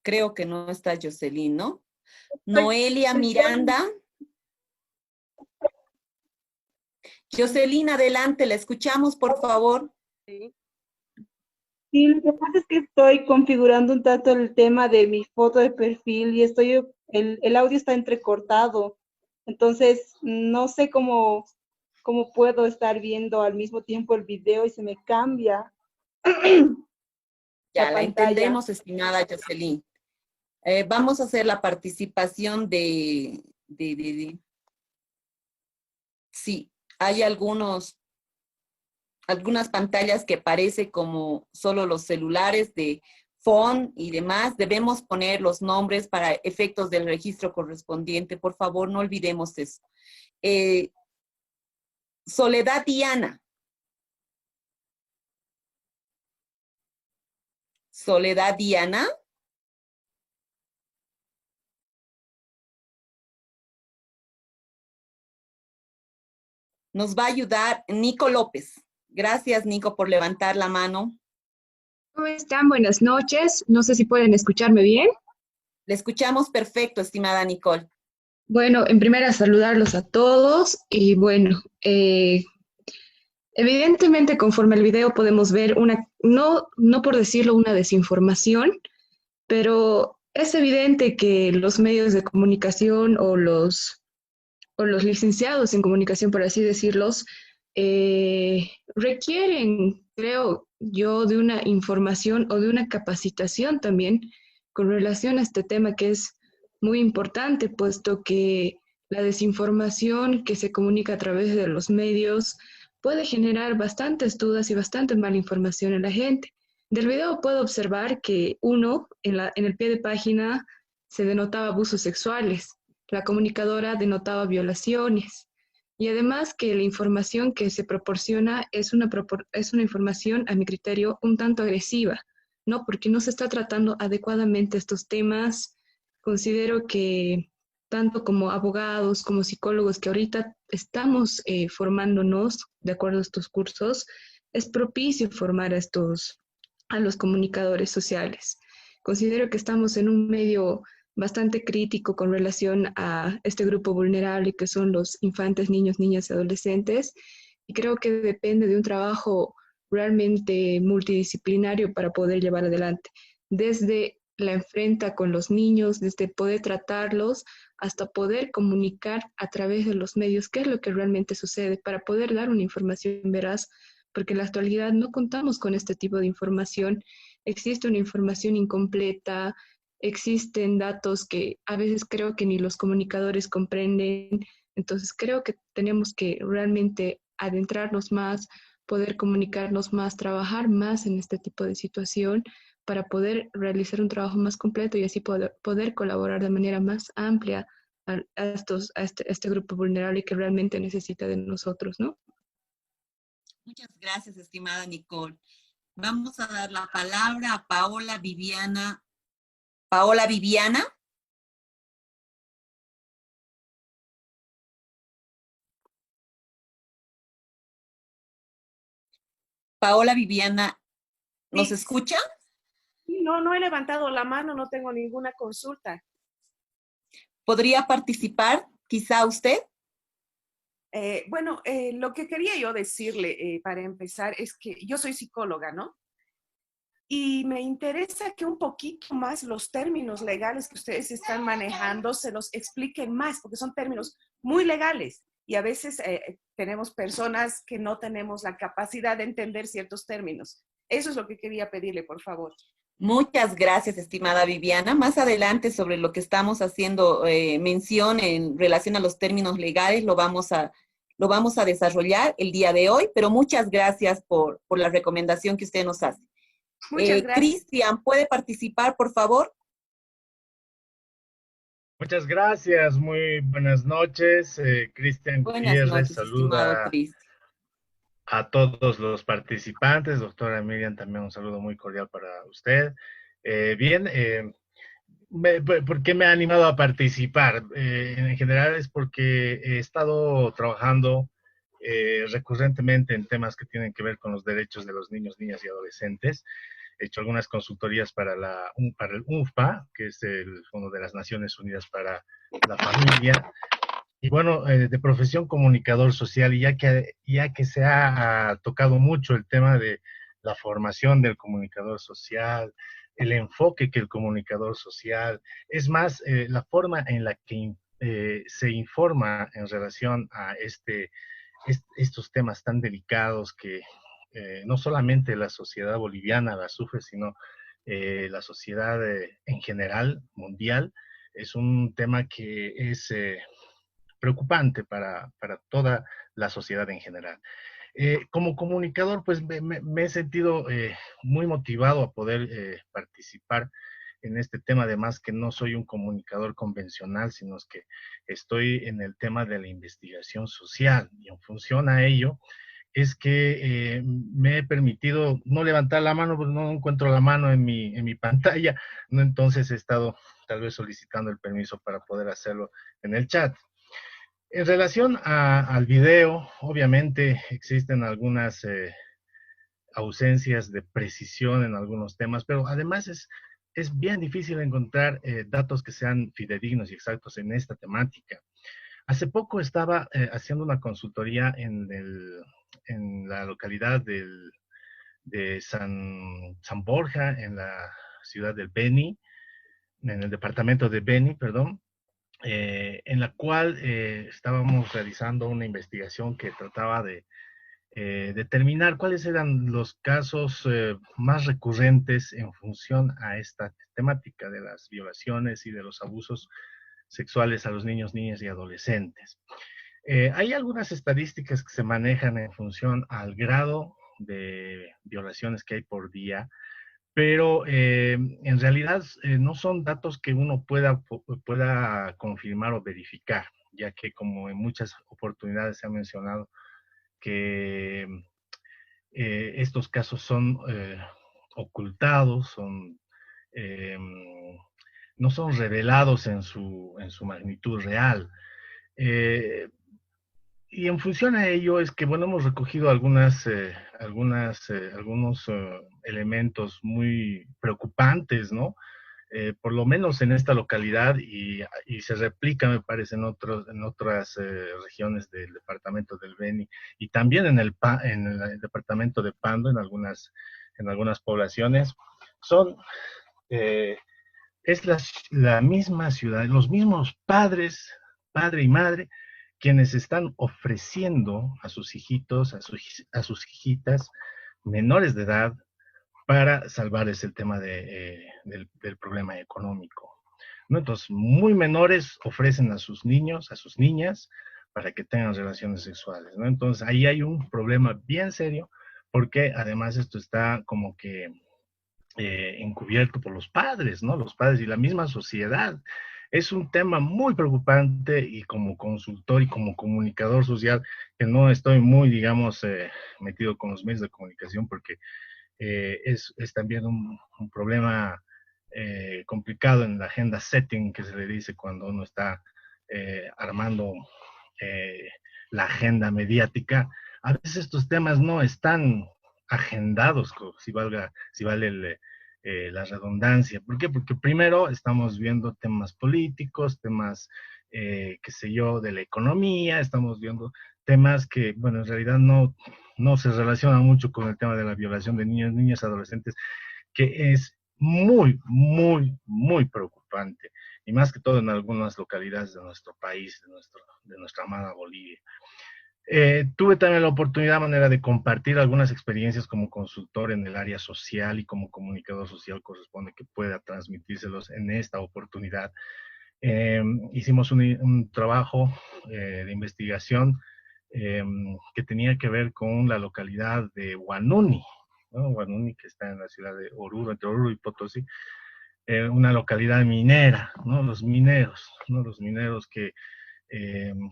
Creo que no está Jocelyn, ¿no? Noelia Miranda. Jocelyn, adelante, la escuchamos, por favor. Sí. Sí, lo que pasa es que estoy configurando un tanto el tema de mi foto de perfil y el audio está entrecortado. Entonces, no sé cómo ¿Cómo puedo estar viendo al mismo tiempo el video y se me cambia Ya la la pantalla? entendemos, estimada Jocelyn. Vamos a hacer la participación sí, hay algunas pantallas que parece como solo los celulares de phone y demás. Debemos poner los nombres para efectos del registro correspondiente. Por favor, no olvidemos eso. Soledad Diana. Soledad Diana. Nos va a ayudar Nico López. Gracias, Nico, por levantar la mano. ¿Cómo están? Buenas noches. No sé si pueden escucharme bien. Le escuchamos perfecto, estimada Nicole. Bueno, en primera saludarlos a todos y bueno, evidentemente conforme al video podemos ver no por decirlo una desinformación, pero es evidente que los medios de comunicación o los licenciados en comunicación, por así decirlos, requieren, creo yo, de una información o de una capacitación también con relación a este tema que es muy importante, puesto que la desinformación que se comunica a través de los medios puede generar bastantes dudas y bastante mala información en la gente. Del video puedo observar que en el pie de página se denotaba abusos sexuales, la comunicadora denotaba violaciones y además que la información que se proporciona es una información, a mi criterio, un tanto agresiva, ¿no? Porque no se está tratando adecuadamente estos temas. Considero que tanto como abogados, como psicólogos que ahorita estamos formándonos de acuerdo a estos cursos, es propicio formar a los comunicadores sociales. Considero que estamos en un medio bastante crítico con relación a este grupo vulnerable que son los infantes, niños, niñas y adolescentes, y creo que depende de un trabajo realmente multidisciplinario para poder llevar adelante, desde la enfrenta con los niños, desde poder tratarlos hasta poder comunicar a través de los medios qué es lo que realmente sucede para poder dar una información veraz, porque en la actualidad no contamos con este tipo de información, existe una información incompleta, existen datos que a veces creo que ni los comunicadores comprenden, entonces creo que tenemos que realmente adentrarnos más, poder comunicarnos más, trabajar más en este tipo de situación para poder realizar un trabajo más completo y así poder colaborar de manera más amplia a este grupo vulnerable que realmente necesita de nosotros, ¿no? Muchas gracias, estimada Nicole. Vamos a dar la palabra a Paola Viviana. Paola Viviana. Paola Viviana, ¿nos escucha? No he levantado la mano, no tengo ninguna consulta. ¿Podría participar quizá usted? Lo que quería yo decirle para empezar es que yo soy psicóloga, ¿no? Y me interesa que un poquito más los términos legales que ustedes están manejando se los expliquen más, porque son términos muy legales y a veces tenemos personas que no tenemos la capacidad de entender ciertos términos. Eso es lo que quería pedirle, por favor. Muchas gracias, estimada Viviana. Más adelante sobre lo que estamos haciendo mención en relación a los términos legales, lo vamos a desarrollar el día de hoy, pero muchas gracias por la recomendación que usted nos hace. Muchas gracias. Cristian, ¿puede participar, por favor? Muchas gracias, muy buenas noches. Cristian Gutiérrez saluda a todos los participantes. Doctora Miriam, también un saludo muy cordial para usted. ¿Por qué me ha animado a participar? En general es porque he estado trabajando recurrentemente en temas que tienen que ver con los derechos de los niños, niñas y adolescentes. He hecho algunas consultorías para el UNFPA, que es el Fondo de las Naciones Unidas para la Familia. Y bueno, de profesión comunicador social, y ya que se ha tocado mucho el tema de la formación del comunicador social, el enfoque que el comunicador social, es más, la forma en la que se informa en relación a estos temas tan delicados que no solamente la sociedad boliviana la sufre, sino la sociedad en general, mundial. Es un tema que es preocupante para toda la sociedad en general. Como comunicador, pues me he sentido muy motivado a poder participar en este tema, además que no soy un comunicador convencional, sino que estoy en el tema de la investigación social, y en función a ello es que me he permitido no levantar la mano, pues no encuentro la mano en mi pantalla, ¿no? Entonces he estado tal vez solicitando el permiso para poder hacerlo en el chat. En relación al video, obviamente existen algunas ausencias de precisión en algunos temas, pero además es bien difícil encontrar datos que sean fidedignos y exactos en esta temática. Hace poco estaba haciendo una consultoría en la localidad de San Borja, en la ciudad del Beni, en el departamento de Beni, perdón, en la cual estábamos realizando una investigación que trataba de determinar cuáles eran los casos más recurrentes en función a esta temática de las violaciones y de los abusos sexuales a los niños, niñas y adolescentes. Hay algunas estadísticas que se manejan en función al grado de violaciones que hay por día, pero en realidad no son datos que uno pueda confirmar o verificar, ya que como en muchas oportunidades se ha mencionado que estos casos son ocultados, no son revelados en su magnitud real. Y en función a ello es que, bueno, hemos recogido algunos elementos muy preocupantes, ¿no? Por lo menos en esta localidad y se replica, me parece, en otras regiones del departamento del Beni y también en el departamento de Pando, en algunas poblaciones, es la misma ciudad, los mismos padre y madre, quienes están ofreciendo a sus hijitos, a sus hijitas menores de edad para salvarles el tema del problema económico, ¿no? Entonces, muy menores ofrecen a sus niños, a sus niñas, para que tengan relaciones sexuales, ¿no? Entonces, ahí hay un problema bien serio, porque además esto está como que encubierto por los padres, ¿no? Los padres y la misma sociedad. Es un tema muy preocupante y como consultor y como comunicador social, que no estoy muy, digamos, metido con los medios de comunicación porque es también un problema complicado en la agenda setting que se le dice cuando uno está armando la agenda mediática. A veces estos temas no están agendados, si vale la redundancia. ¿Por qué? Porque primero estamos viendo temas políticos, temas, qué sé yo, de la economía, estamos viendo temas que, bueno, en realidad no se relacionan mucho con el tema de la violación de niños, niñas, adolescentes, que es muy, muy, muy preocupante, y más que todo en algunas localidades de nuestro país, de nuestra amada Bolivia. Tuve también la oportunidad, manera de compartir algunas experiencias como consultor en el área social y como comunicador social corresponde que pueda transmitírselos en esta oportunidad. Hicimos un trabajo de investigación que tenía que ver con la localidad de Huanuni, ¿no? Huanuni, que está en la ciudad de Oruro, entre Oruro y Potosí, una localidad minera, ¿no? Los mineros, ¿no? Los mineros que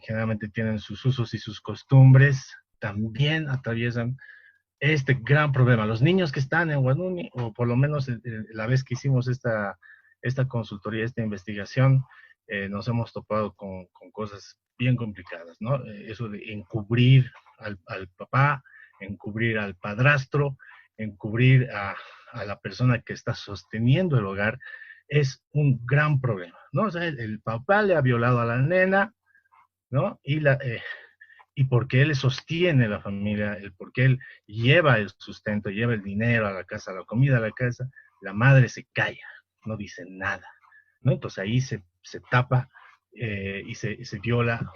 generalmente tienen sus usos y sus costumbres, también atraviesan este gran problema. Los niños que están en Huanuni, o por lo menos la vez que hicimos esta consultoría, esta investigación, nos hemos topado con cosas bien complicadas, ¿no? Eso de encubrir al papá, encubrir al padrastro, encubrir a la persona que está sosteniendo el hogar, es un gran problema, ¿no? O sea, el papá le ha violado a la nena, ¿no? Y porque él sostiene la familia, porque él lleva el sustento, lleva el dinero a la casa, la comida a la casa, la madre se calla, no dice nada, ¿no? Entonces ahí se tapa y se viola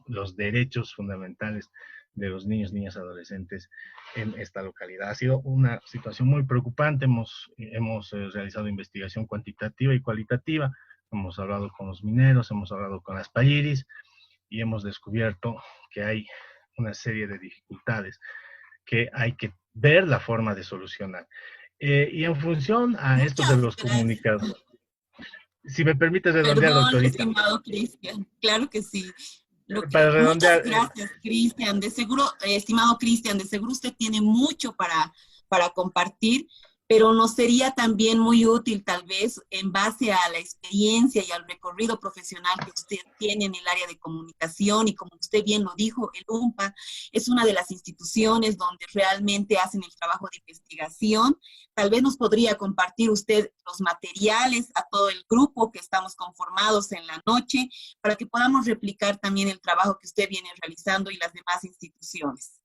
los derechos fundamentales de los niños, niñas, adolescentes en esta localidad. Ha sido una situación muy preocupante. Hemos realizado investigación cuantitativa y cualitativa, hemos hablado con los mineros, hemos hablado con las payiris y hemos descubierto que hay una serie de dificultades que hay que ver la forma de solucionar. Y en función a esto de los comunicados, si me permite redondear, Perdón, doctorita. estimado Cristian, claro que sí. Para redondear, Muchas gracias, Cristian. De seguro, estimado Cristian, de seguro usted tiene mucho para compartir, pero nos sería también muy útil, tal vez, en base a la experiencia y al recorrido profesional que usted tiene en el área de comunicación, y como usted bien lo dijo, el UMPA es una de las instituciones donde realmente hacen el trabajo de investigación. Tal vez nos podría compartir usted los materiales a todo el grupo que estamos conformados en la noche, para que podamos replicar también el trabajo que usted viene realizando y las demás instituciones.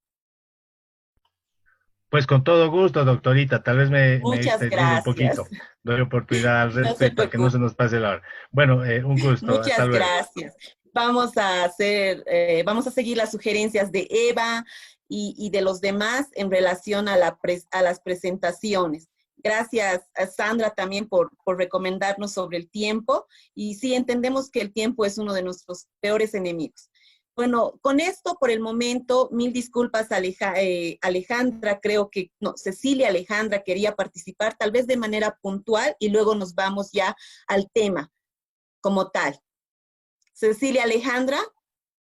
Pues con todo gusto, doctorita. Tal vez me he Muchas extendido un poquito. gracias. Doy oportunidad al No se respecto para que no se nos pase la hora. Bueno, un gusto. Hasta Muchas luego. gracias. Vamos a seguir las sugerencias de Eva y de los demás en relación a las presentaciones. Gracias a Sandra también por recomendarnos sobre el tiempo. Y sí, entendemos que el tiempo es uno de nuestros peores enemigos. Bueno, con esto por el momento, mil disculpas Alejandra, creo que, no, Cecilia Alejandra quería participar tal vez de manera puntual y luego nos vamos ya al tema como tal. Cecilia Alejandra.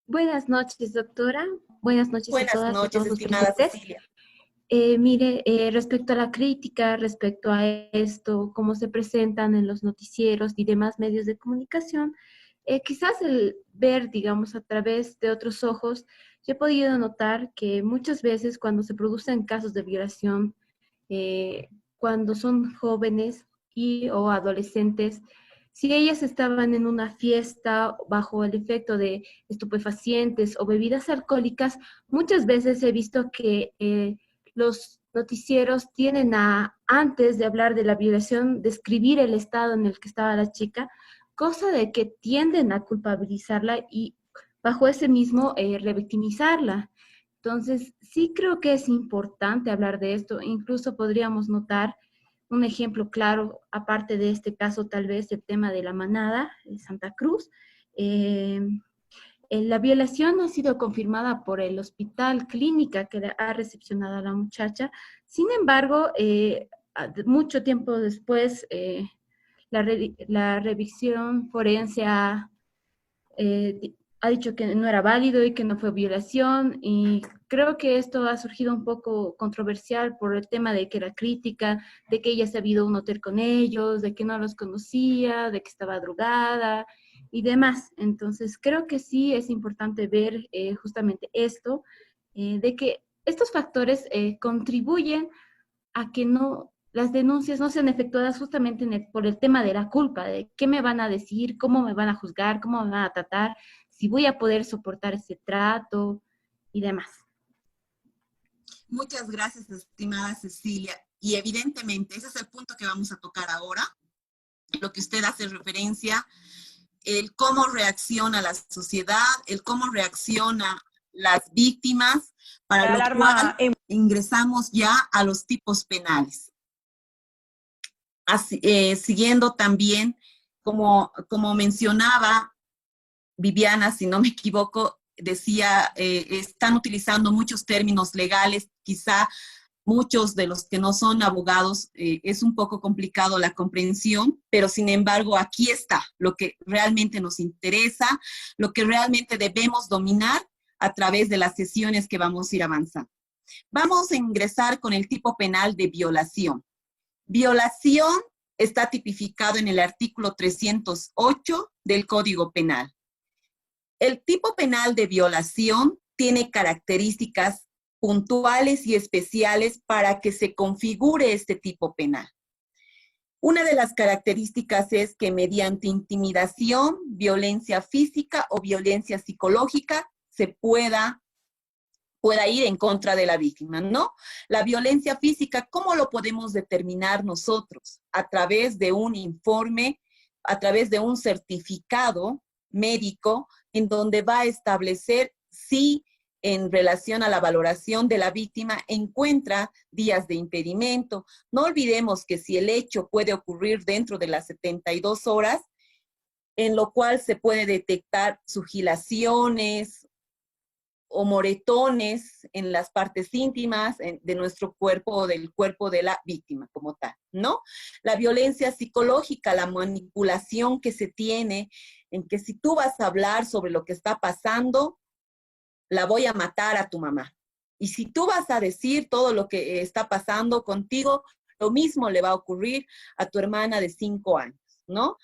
Buenas noches, doctora. Buenas noches a todas. Buenas noches, estimada Cecilia. Mire, respecto a la crítica, respecto a esto, cómo se presentan en los noticieros y demás medios de comunicación, quizás el ver, digamos, a través de otros ojos, yo he podido notar que muchas veces cuando se producen casos de violación, cuando son jóvenes o adolescentes, si ellas estaban en una fiesta bajo el efecto de estupefacientes o bebidas alcohólicas, muchas veces he visto que los noticieros tienden a, antes de hablar de la violación, describir el estado en el que estaba la chica, cosa de que tienden a culpabilizarla y bajo ese mismo revictimizarla. Entonces, sí creo que es importante hablar de esto. Incluso podríamos notar un ejemplo claro, aparte de este caso, tal vez el tema de la manada de Santa Cruz. La violación ha sido confirmada por el hospital clínica que ha recepcionado a la muchacha. Sin embargo, mucho tiempo después, la revisión forense ha dicho que no era válido y que no fue violación, y creo que esto ha surgido un poco controversial por el tema de que era crítica, de que ella se había ido a un hotel con ellos, de que no los conocía, de que estaba drogada y demás. Entonces creo que sí es importante ver justamente esto, de que estos factores contribuyen a que las denuncias no sean efectuadas justamente por el tema de la culpa, de qué me van a decir, cómo me van a juzgar, cómo me van a tratar, si voy a poder soportar ese trato y demás. Muchas gracias, estimada Cecilia. Y evidentemente, ese es el punto que vamos a tocar ahora, lo que usted hace referencia, el cómo reacciona la sociedad, el cómo reacciona las víctimas, para lo cual ingresamos ya a los tipos penales. Así, siguiendo también, como mencionaba Viviana, si no me equivoco, decía, están utilizando muchos términos legales, quizá muchos de los que no son abogados, es un poco complicado la comprensión, pero sin embargo aquí está lo que realmente nos interesa, lo que realmente debemos dominar a través de las sesiones que vamos a ir avanzando. Vamos a ingresar con el tipo penal de violación. Violación está tipificado en el artículo 308 del Código Penal. El tipo penal de violación tiene características puntuales y especiales para que se configure este tipo penal. Una de las características es que mediante intimidación, violencia física o violencia psicológica se pueda ir en contra de la víctima, ¿no? La violencia física, ¿cómo lo podemos determinar nosotros? A través de un informe, a través de un certificado médico, en donde va a establecer si en relación a la valoración de la víctima, encuentra días de impedimento. No olvidemos que si el hecho puede ocurrir dentro de las 72 horas, en lo cual se puede detectar sugilaciones o moretones en las partes íntimas de nuestro cuerpo o del cuerpo de la víctima como tal, ¿no? La violencia psicológica, la manipulación que se tiene, en que si tú vas a hablar sobre lo que está pasando, la voy a matar a tu mamá. Y si tú vas a decir todo lo que está pasando contigo, lo mismo le va a ocurrir a tu hermana de 5 años, ¿no?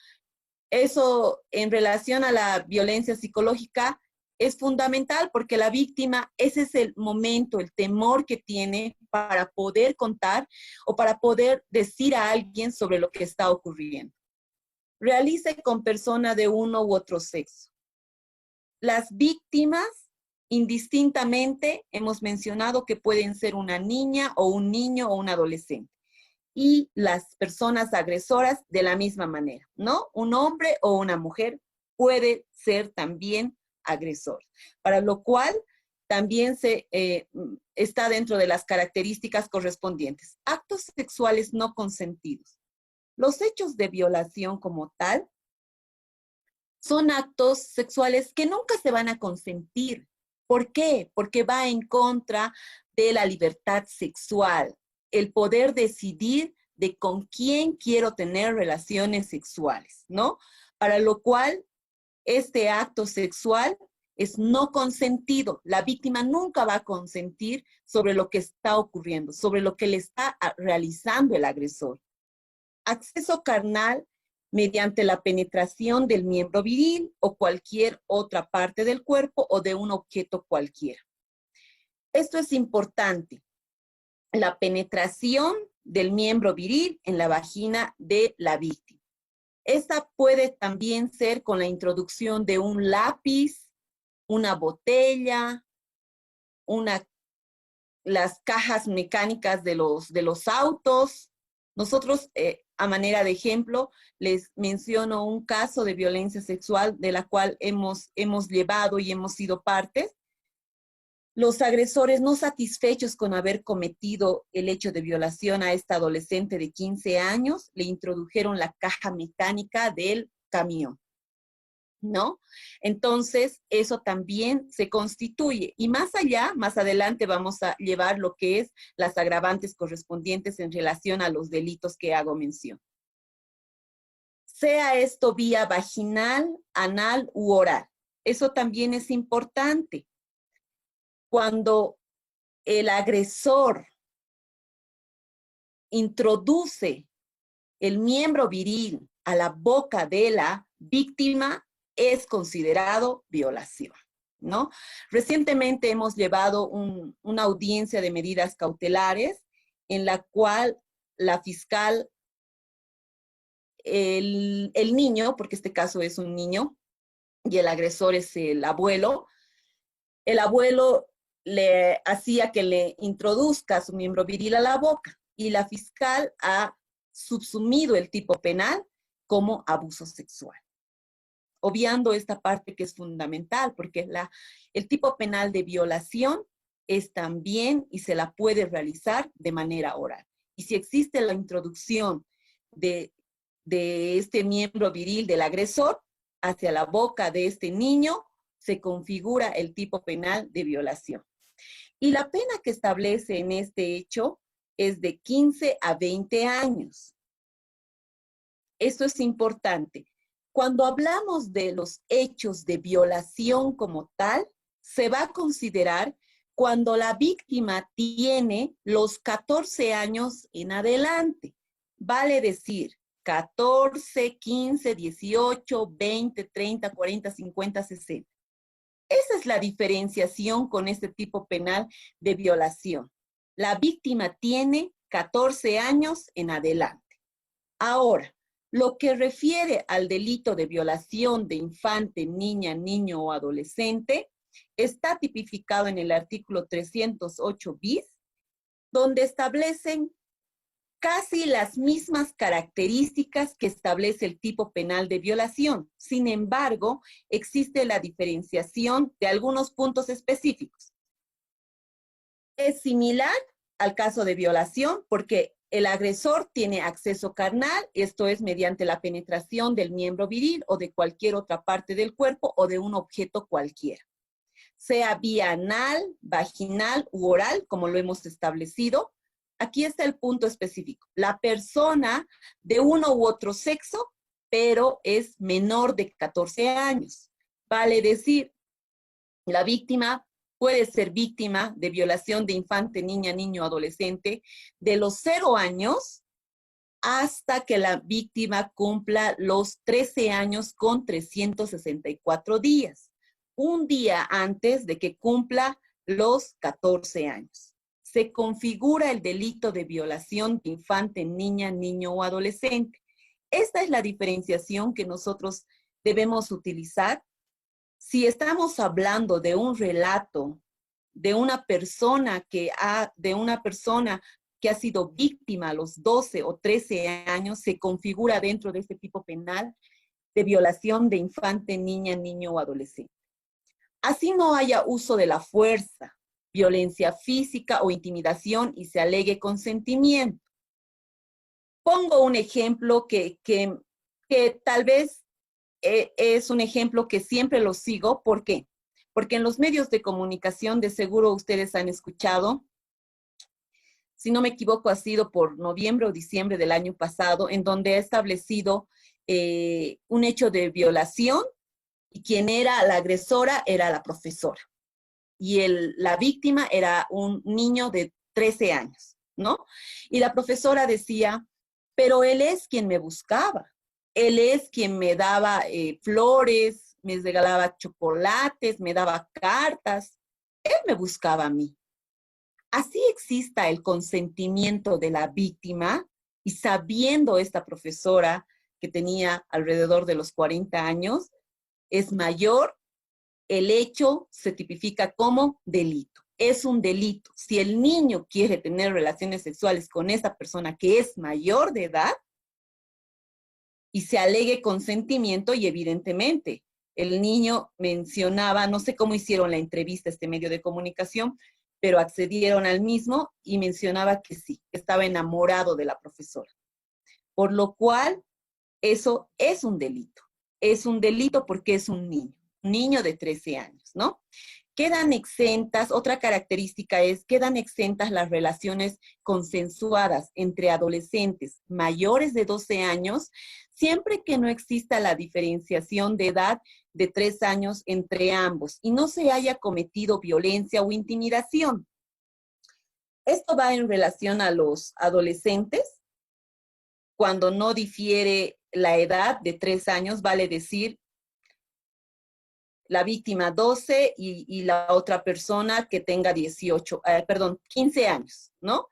Eso en relación a la violencia psicológica es fundamental porque la víctima, ese es el momento, el temor que tiene para poder contar o para poder decir a alguien sobre lo que está ocurriendo. Realice con persona de uno u otro sexo. Las víctimas, indistintamente, hemos mencionado que pueden ser una niña o un niño o un adolescente. Y las personas agresoras de la misma manera, ¿no? Un hombre o una mujer puede ser también agresor, para lo cual también está dentro de las características correspondientes. Actos sexuales no consentidos. Los hechos de violación como tal son actos sexuales que nunca se van a consentir. ¿Por qué? Porque va en contra de la libertad sexual, el poder decidir de con quién quiero tener relaciones sexuales, ¿no? Para lo cual este acto sexual es no consentido. La víctima nunca va a consentir sobre lo que está ocurriendo, sobre lo que le está realizando el agresor. Acceso carnal mediante la penetración del miembro viril o cualquier otra parte del cuerpo o de un objeto cualquiera. Esto es importante. La penetración del miembro viril en la vagina de la víctima. Esta puede también ser con la introducción de un lápiz, una botella, las cajas mecánicas de los autos. Nosotros, a manera de ejemplo, les menciono un caso de violencia sexual de la cual hemos llevado y hemos sido partes. Los agresores, no satisfechos con haber cometido el hecho de violación a esta adolescente de 15 años, le introdujeron la caja mecánica del camión, ¿no? Entonces, eso también se constituye. Y más allá, más adelante vamos a llevar lo que es las agravantes correspondientes en relación a los delitos que hago mención. Sea esto vía vaginal, anal u oral. Eso también es importante. Cuando el agresor introduce el miembro viril a la boca de la víctima, es considerado violación, ¿no? Recientemente hemos llevado una audiencia de medidas cautelares en la cual la fiscal, el niño, porque este caso es un niño y el agresor es el abuelo le hacía que le introduzca su miembro viril a la boca y la fiscal ha subsumido el tipo penal como abuso sexual. Obviando esta parte que es fundamental, porque el tipo penal de violación es también y se la puede realizar de manera oral. Y si existe la introducción de este miembro viril del agresor hacia la boca de este niño, se configura el tipo penal de violación. Y la pena que establece en este hecho es de 15 a 20 años. Esto es importante. Cuando hablamos de los hechos de violación como tal, se va a considerar cuando la víctima tiene los 14 años en adelante. Vale decir, 14, 15, 18, 20, 30, 40, 50, 60. Esa es la diferenciación con este tipo penal de violación. La víctima tiene 14 años en adelante. Ahora, lo que refiere al delito de violación de infante, niña, niño o adolescente, está tipificado en el artículo 308 bis, donde establecen casi las mismas características que establece el tipo penal de violación. Sin embargo, existe la diferenciación de algunos puntos específicos. Es similar al caso de violación porque el agresor tiene acceso carnal, esto es mediante la penetración del miembro viril o de cualquier otra parte del cuerpo o de un objeto cualquiera, sea vía anal, vaginal u oral, como lo hemos establecido. Aquí está el punto específico. La persona de uno u otro sexo, pero es menor de 14 años. Vale decir, la víctima puede ser víctima de violación de infante, niña, niño, adolescente, de los 0 años hasta que la víctima cumpla los 13 años con 364 días, un día antes de que cumpla los 14 años. Se configura el delito de violación de infante, niña, niño o adolescente. Esta es la diferenciación que nosotros debemos utilizar. Si estamos hablando de un relato de una persona que ha sido víctima a los 12 o 13 años, se configura dentro de este tipo penal de violación de infante, niña, niño o adolescente. Así no haya uso de la fuerza, violencia física o intimidación y se alegue consentimiento. Pongo un ejemplo que tal vez es un ejemplo que siempre lo sigo. ¿Por qué? Porque en los medios de comunicación, de seguro ustedes han escuchado, si no me equivoco, ha sido por noviembre o diciembre del año pasado, en donde ha establecido un hecho de violación y quien era la agresora era la profesora. Y la víctima era un niño de 13 años, ¿no? Y la profesora decía, pero él es quien me buscaba. Él es quien me daba flores, me regalaba chocolates, me daba cartas. Él me buscaba a mí. Así exista el consentimiento de la víctima y sabiendo esta profesora que tenía alrededor de los 40 años, es mayor, el hecho se tipifica como delito. Es un delito. Si el niño quiere tener relaciones sexuales con esa persona que es mayor de edad y se alegue consentimiento y evidentemente el niño mencionaba, no sé cómo hicieron la entrevista a este medio de comunicación, pero accedieron al mismo y mencionaba que sí, que estaba enamorado de la profesora. Por lo cual, eso es un delito. Es un delito porque es un niño de 13 años, ¿no? Quedan exentas, otra característica es, quedan exentas las relaciones consensuadas entre adolescentes mayores de 12 años, siempre que no exista la diferenciación de edad de 3 años entre ambos y no se haya cometido violencia o intimidación. Esto va en relación a los adolescentes, cuando no difiere la edad de 3 años, vale decir, la víctima 12 y la otra persona que tenga 15 años, ¿no?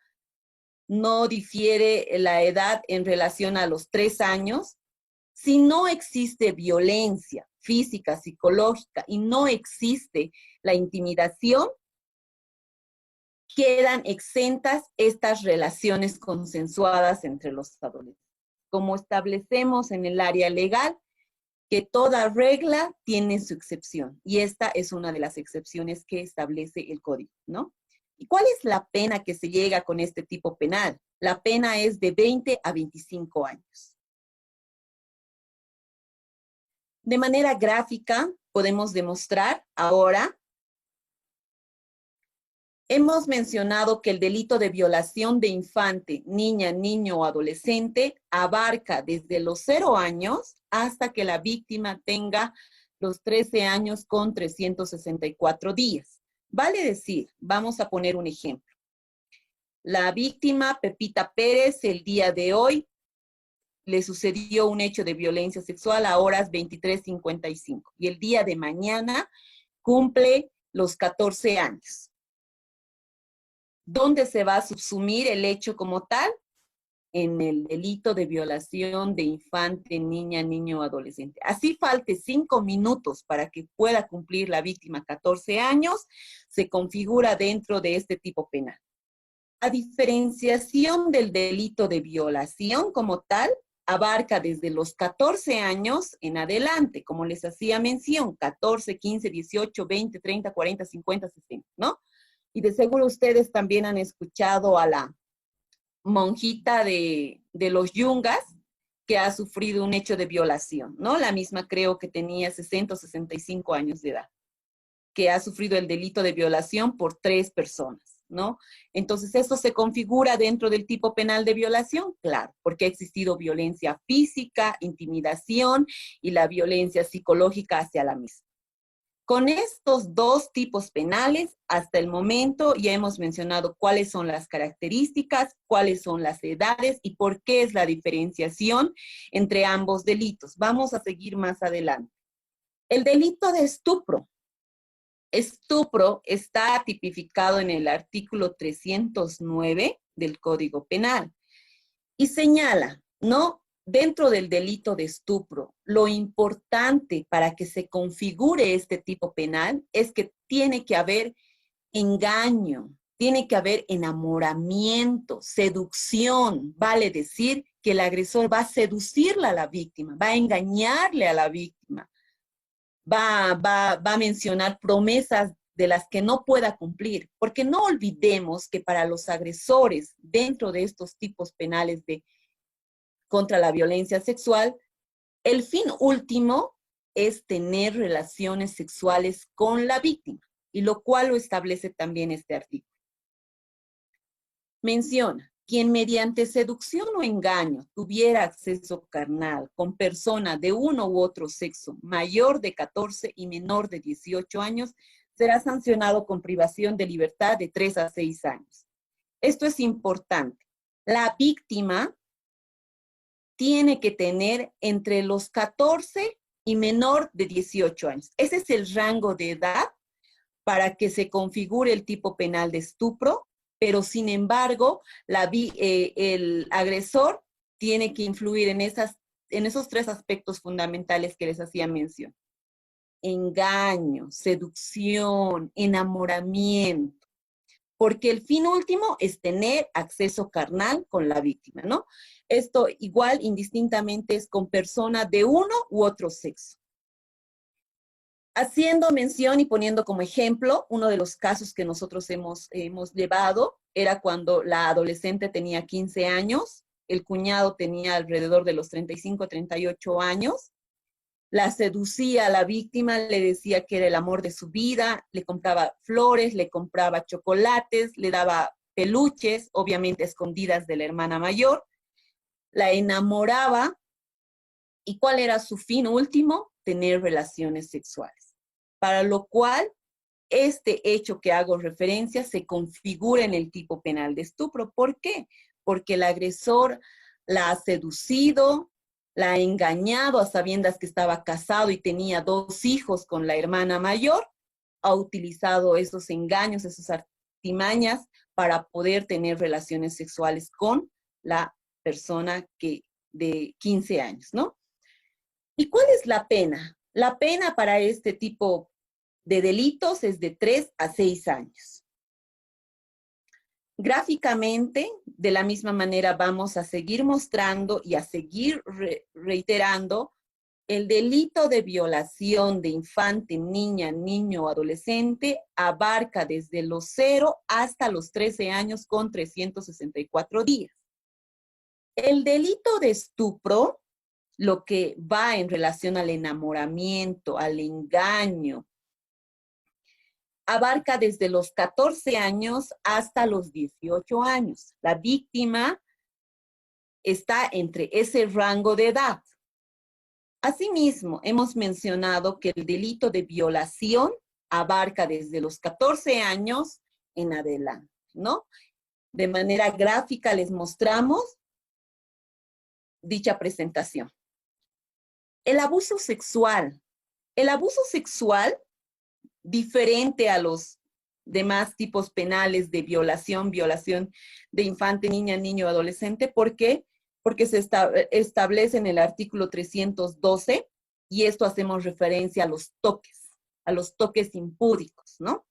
No difiere la edad en relación a los 3 años. Si no existe violencia física, psicológica y no existe la intimidación, quedan exentas estas relaciones consensuadas entre los adolescentes. Como establecemos en el área legal, que toda regla tiene su excepción, y esta es una de las excepciones que establece el código, ¿no? ¿Y cuál es la pena que se llega con este tipo penal? La pena es de 20 a 25 años. De manera gráfica, podemos demostrar ahora. Hemos mencionado que el delito de violación de infante, niña, niño o adolescente abarca desde los 0 años hasta que la víctima tenga los 13 años con 364 días. Vale decir, vamos a poner un ejemplo. La víctima, Pepita Pérez, el día de hoy le sucedió un hecho de violencia sexual a horas 23:55 y el día de mañana cumple los 14 años. ¿Dónde se va a subsumir el hecho como tal? En el delito de violación de infante, niña, niño o adolescente. Así falte 5 minutos para que pueda cumplir la víctima 14 años, se configura dentro de este tipo penal. A diferenciación del delito de violación como tal, abarca desde los 14 años en adelante, como les hacía mención, 14, 15, 18, 20, 30, 40, 50, 60, ¿no? Y de seguro ustedes también han escuchado a la monjita de los Yungas, que ha sufrido un hecho de violación, ¿no? La misma creo que tenía 60 o 65 años de edad, que ha sufrido el delito de violación por 3 personas, ¿no? Entonces, ¿esto se configura dentro del tipo penal de violación? Claro, porque ha existido violencia física, intimidación y la violencia psicológica hacia la misma. Con estos 2 tipos penales, hasta el momento ya hemos mencionado cuáles son las características, cuáles son las edades y por qué es la diferenciación entre ambos delitos. Vamos a seguir más adelante. El delito de estupro. Estupro está tipificado en el artículo 309 del Código Penal y señala, ¿no? Dentro del delito de estupro, lo importante para que se configure este tipo penal es que tiene que haber engaño, tiene que haber enamoramiento, seducción. Vale decir que el agresor va a seducirla a la víctima, va a engañarle a la víctima, va a mencionar promesas de las que no pueda cumplir, porque no olvidemos que para los agresores dentro de estos tipos penales contra la violencia sexual, el fin último es tener relaciones sexuales con la víctima, y lo cual lo establece también este artículo. Menciona, quien mediante seducción o engaño tuviera acceso carnal con persona de uno u otro sexo mayor de 14 y menor de 18 años, será sancionado con privación de libertad de 3 a 6 años. Esto es importante. La víctima tiene que tener entre los 14 y menor de 18 años. Ese es el rango de edad para que se configure el tipo penal de estupro, pero sin embargo, el agresor tiene que influir en esos 3 aspectos fundamentales que les hacía mención. Engaño, seducción, enamoramiento. Porque el fin último es tener acceso carnal con la víctima, ¿no? Esto igual, indistintamente, es con persona de uno u otro sexo. Haciendo mención y poniendo como ejemplo, uno de los casos que nosotros hemos llevado era cuando la adolescente tenía 15 años, el cuñado tenía alrededor de los 35, 38 años, la seducía a la víctima, le decía que era el amor de su vida, le compraba flores, le compraba chocolates, le daba peluches, obviamente escondidas de la hermana mayor, la enamoraba. ¿Y cuál era su fin último? Tener relaciones sexuales. Para lo cual, este hecho que hago referencia se configura en el tipo penal de estupro. ¿Por qué? Porque el agresor la ha seducido, la ha engañado a sabiendas que estaba casado y tenía 2 hijos con la hermana mayor, ha utilizado esos engaños, esas artimañas para poder tener relaciones sexuales con la persona de 15 años, ¿no? ¿Y cuál es la pena? La pena para este tipo de delitos es de 3 a 6 años. Gráficamente, de la misma manera, vamos a seguir mostrando y a seguir reiterando el delito de violación de infante, niña, niño o adolescente abarca desde los 0 hasta los 13 años con 364 días. El delito de estupro, lo que va en relación al enamoramiento, al engaño, abarca desde los 14 años hasta los 18 años. La víctima está entre ese rango de edad. Asimismo, hemos mencionado que el delito de violación abarca desde los 14 años en adelante, ¿no? De manera gráfica les mostramos dicha presentación. El abuso sexual. El abuso sexual, diferente a los demás tipos penales de violación de infante, niña, niño, adolescente. ¿Por qué? Porque se establece en el artículo 312, y esto hacemos referencia a los toques impúdicos, ¿no?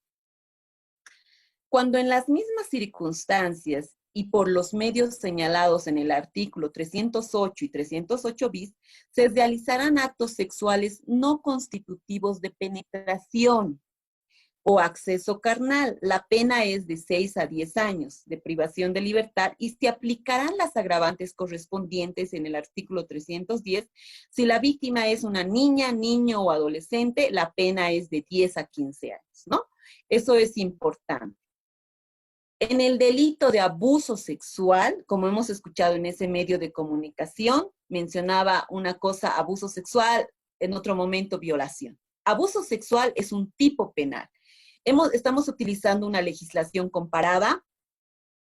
Cuando en las mismas circunstancias y por los medios señalados en el artículo 308 y 308 bis, se realizarán actos sexuales no constitutivos de penetración. o acceso carnal. La pena es de 6 a 10 años de privación de libertad y se aplicarán las agravantes correspondientes en el artículo 310. Si la víctima es una niña, niño o adolescente, la pena es de 10 a 15 años, ¿no? Eso es importante. En el delito de abuso sexual, como hemos escuchado en ese medio de comunicación, mencionaba una cosa, abuso sexual, en otro momento violación. Abuso sexual es un tipo penal. Estamos utilizando una legislación comparada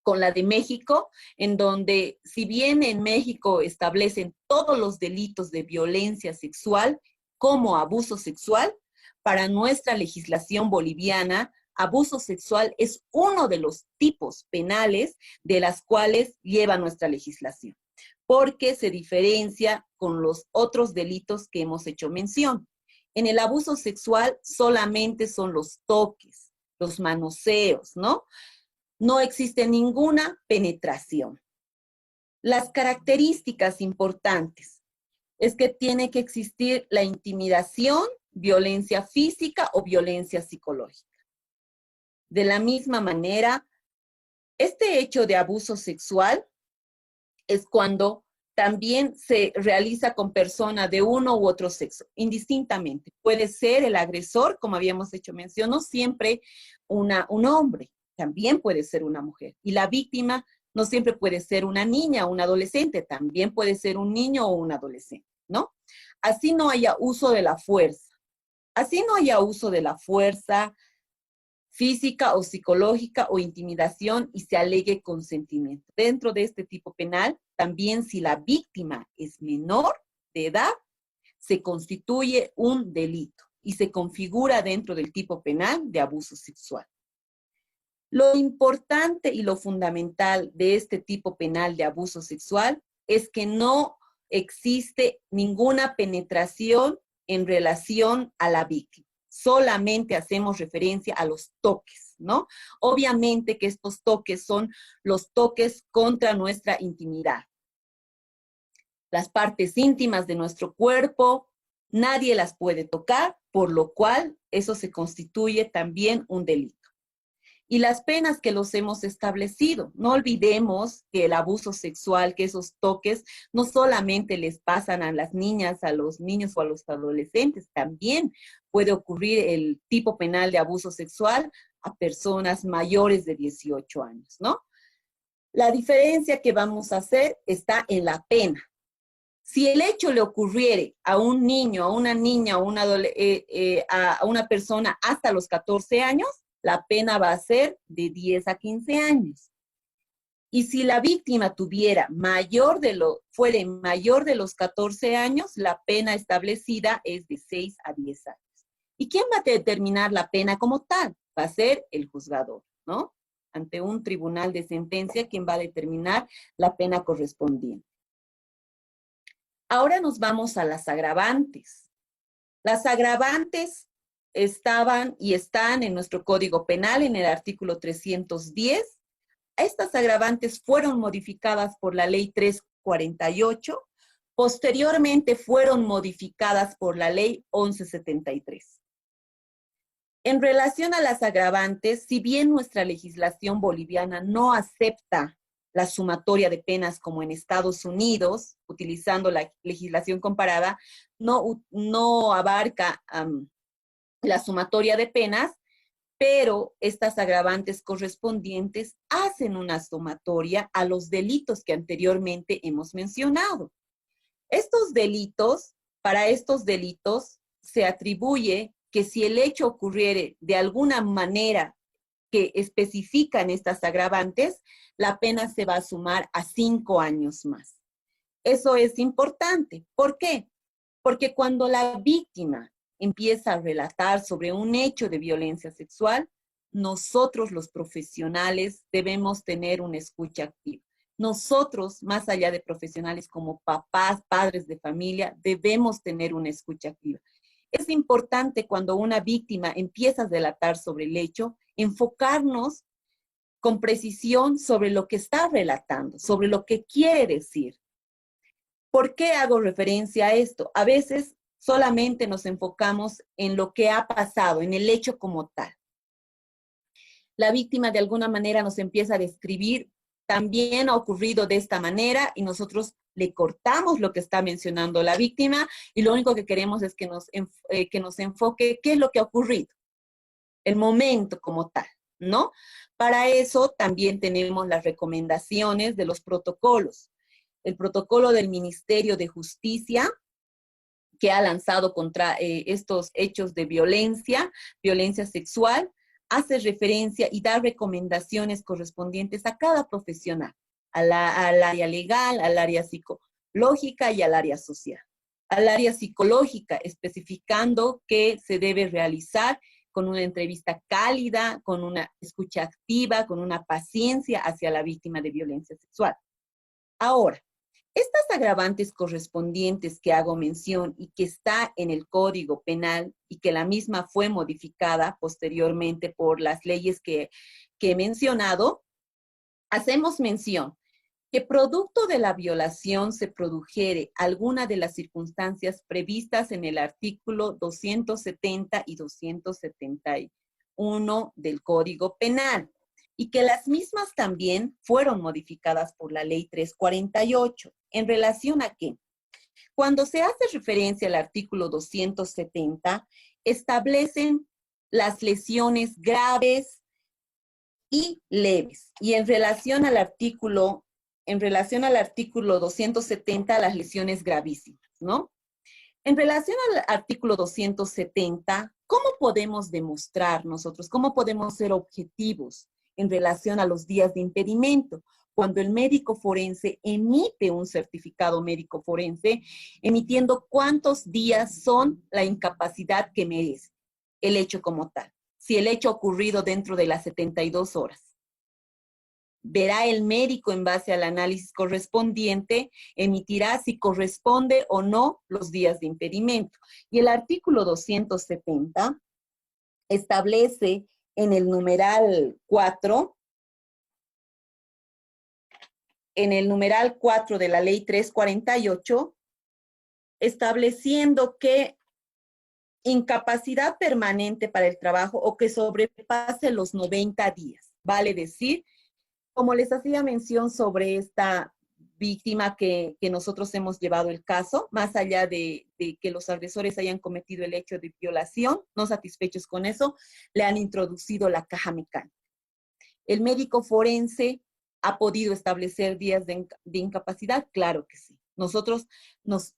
con la de México, en donde si bien en México establecen todos los delitos de violencia sexual como abuso sexual, para nuestra legislación boliviana, abuso sexual es uno de los tipos penales de las cuales lleva nuestra legislación, porque se diferencia con los otros delitos que hemos hecho mención. En el abuso sexual solamente son los toques, los manoseos, ¿no? No existe ninguna penetración. Las características importantes es que tiene que existir la intimidación, violencia física o violencia psicológica. De la misma manera, este hecho de abuso sexual es cuando también se realiza con persona de uno u otro sexo, indistintamente. Puede ser el agresor, como habíamos hecho mención, no siempre un hombre, también puede ser una mujer. Y la víctima no siempre puede ser una niña o un adolescente, también puede ser un niño o un adolescente, ¿no? Así no haya uso de la fuerza. Así no haya uso de la fuerza física o psicológica o intimidación y se alegue consentimiento. Dentro de este tipo penal, también si la víctima es menor de edad, se constituye un delito y se configura dentro del tipo penal de abuso sexual. Lo importante y lo fundamental de este tipo penal de abuso sexual es que no existe ninguna penetración en relación a la víctima. Solamente hacemos referencia a los toques, ¿no? Obviamente que estos toques son los toques contra nuestra intimidad. Las partes íntimas de nuestro cuerpo, nadie las puede tocar, por lo cual eso se constituye también un delito. Y las penas que los hemos establecido. No olvidemos que el abuso sexual, que esos toques, no solamente les pasan a las niñas, a los niños o a los adolescentes, también puede ocurrir el tipo penal de abuso sexual a personas mayores de 18 años, ¿no? La diferencia que vamos a hacer está en la pena. Si el hecho le ocurriere a un niño, a una niña, a una persona hasta los 14 años, la pena va a ser de 10 a 15 años. Y si la víctima fuere mayor de los 14 años, la pena establecida es de 6 a 10 años. ¿Y quién va a determinar la pena como tal? Va a ser el juzgador, ¿no? Ante un tribunal de sentencia, quien va a determinar la pena correspondiente. Ahora nos vamos a las agravantes. Las agravantes estaban y están en nuestro Código Penal en el artículo 310. Estas agravantes fueron modificadas por la Ley 348, posteriormente fueron modificadas por la Ley 1173. En relación a las agravantes, si bien nuestra legislación boliviana no acepta la sumatoria de penas como en Estados Unidos, utilizando la legislación comparada, no abarca la sumatoria de penas, pero estas agravantes correspondientes hacen una sumatoria a los delitos que anteriormente hemos mencionado. Para estos delitos se atribuye que si el hecho ocurriere de alguna manera que especifican estas agravantes, la pena se va a sumar a 5 años más. Eso es importante. ¿Por qué? Porque cuando la víctima empieza a relatar sobre un hecho de violencia sexual, nosotros los profesionales debemos tener una escucha activa. Nosotros, más allá de profesionales como papás, padres de familia, debemos tener una escucha activa. Es importante cuando una víctima empieza a relatar sobre el hecho, enfocarnos con precisión sobre lo que está relatando, sobre lo que quiere decir. ¿Por qué hago referencia a esto? A veces solamente nos enfocamos en lo que ha pasado, en el hecho como tal. La víctima de alguna manera nos empieza a describir, también ha ocurrido de esta manera, y nosotros le cortamos lo que está mencionando la víctima, y lo único que queremos es que nos enfoque qué es lo que ha ocurrido, el momento como tal, ¿no? Para eso también tenemos las recomendaciones de los protocolos. El protocolo del Ministerio de Justicia, que ha lanzado contra estos hechos de violencia sexual, hace referencia y da recomendaciones correspondientes a cada profesional, al área legal, al área psicológica y al área social. Al área psicológica, especificando que se debe realizar con una entrevista cálida, con una escucha activa, con una paciencia hacia la víctima de violencia sexual. Ahora, estas agravantes correspondientes que hago mención y que está en el Código Penal y que la misma fue modificada posteriormente por las leyes que he mencionado, hacemos mención que producto de la violación se produjere alguna de las circunstancias previstas en el artículo 270 y 271 del Código Penal, y que las mismas también fueron modificadas por la Ley 348. ¿En relación a qué? Cuando se hace referencia al artículo 270, establecen las lesiones graves y leves. Y en relación al artículo 270, las lesiones gravísimas, ¿no? En relación al artículo 270, ¿cómo podemos demostrar nosotros, cómo podemos ser objetivos en relación a los días de impedimento? Cuando el médico forense emite un certificado médico forense, emitiendo cuántos días son la incapacidad que merece el hecho como tal. Si el hecho ha ocurrido dentro de las 72 horas. Verá el médico en base al análisis correspondiente, emitirá si corresponde o no los días de impedimento. Y el artículo 270 establece en el numeral 4, de la Ley 348, estableciendo que incapacidad permanente para el trabajo o que sobrepase los 90 días. Vale decir, como les hacía mención sobre esta víctima que nosotros hemos llevado el caso, más allá de que los agresores hayan cometido el hecho de violación, no satisfechos con eso, le han introducido la caja mecánica. ¿El médico forense ha podido establecer días de incapacidad? Claro que sí. Nosotros nos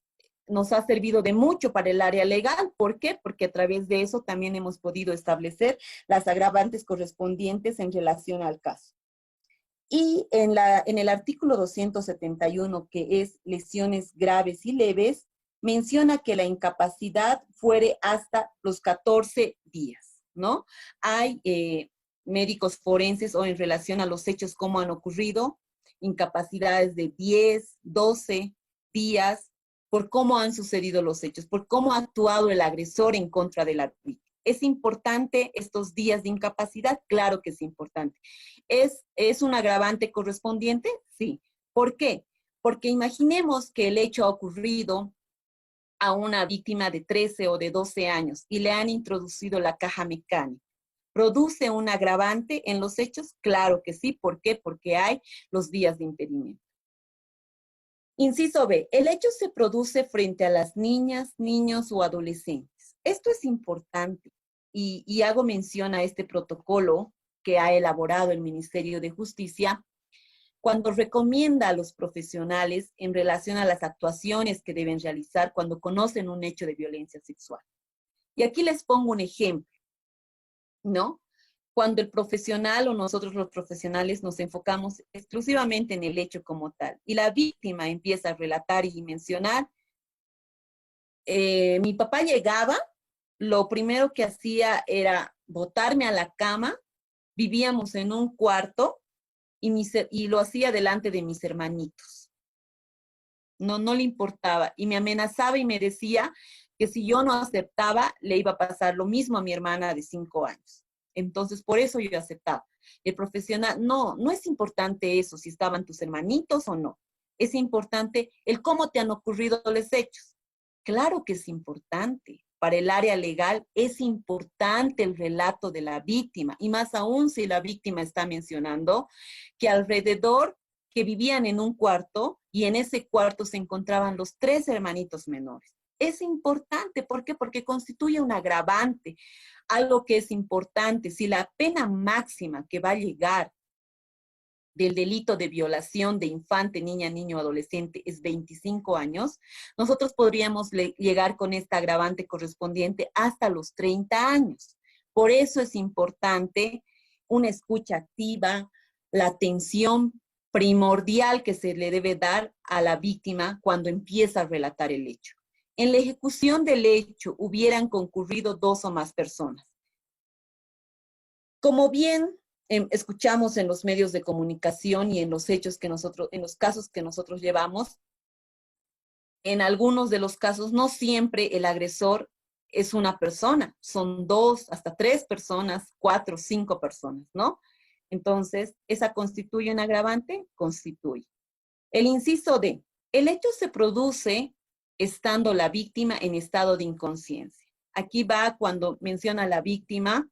ha servido de mucho para el área legal. ¿Por qué? Porque a través de eso también hemos podido establecer las agravantes correspondientes en relación al caso. Y en el artículo 271, que es lesiones graves y leves, menciona que la incapacidad fuere hasta los 14 días, ¿no? Hay médicos forenses o en relación a los hechos cómo han ocurrido, incapacidades de 10, 12 días, por cómo han sucedido los hechos, por cómo ha actuado el agresor en contra de la víctima. ¿Es importante estos días de incapacidad? Claro que es importante. ¿Es un agravante correspondiente? Sí. ¿Por qué? Porque imaginemos que el hecho ha ocurrido a una víctima de 13 o de 12 años y le han introducido la caja mecánica. ¿Produce un agravante en los hechos? Claro que sí. ¿Por qué? Porque hay los días de impedimento. Inciso B, el hecho se produce frente a las niñas, niños o adolescentes. Esto es importante y hago mención a este protocolo que ha elaborado el Ministerio de Justicia cuando recomienda a los profesionales en relación a las actuaciones que deben realizar cuando conocen un hecho de violencia sexual. Y aquí les pongo un ejemplo, ¿no? Cuando el profesional o nosotros los profesionales nos enfocamos exclusivamente en el hecho como tal y la víctima empieza a relatar y mencionar, mi papá llegaba, lo primero que hacía era botarme a la cama, vivíamos en un cuarto y lo hacía delante de mis hermanitos. No le importaba y me amenazaba y me decía que si yo no aceptaba, le iba a pasar lo mismo a mi hermana de 5 años. Entonces, por eso yo aceptaba. El profesional, no es importante eso, si estaban tus hermanitos o no. Es importante el cómo te han ocurrido los hechos. Claro que es importante. para el área legal es importante el relato de la víctima, y más aún si la víctima está mencionando que alrededor que vivían en un cuarto y en ese cuarto se encontraban los 3 hermanitos menores. Es importante, ¿por qué? Porque constituye un agravante, algo que es importante. Si la pena máxima que va a llegar del delito de violación de infante, niña, niño, adolescente es 25 años, nosotros podríamos llegar con esta agravante correspondiente hasta los 30 años. Por eso es importante una escucha activa, la atención primordial que se le debe dar a la víctima cuando empieza a relatar el hecho. En la ejecución del hecho hubieran concurrido 2 o más personas. Como bien escuchamos en los medios de comunicación y en los hechos que nosotros, en los casos que nosotros llevamos, en algunos de los casos no siempre el agresor es una persona, son 2 hasta 3 personas, 4, 5 personas, ¿no? Entonces, ¿esa constituye un agravante? Constituye. El inciso D, el hecho se produce estando la víctima en estado de inconsciencia. Aquí va cuando menciona a la víctima,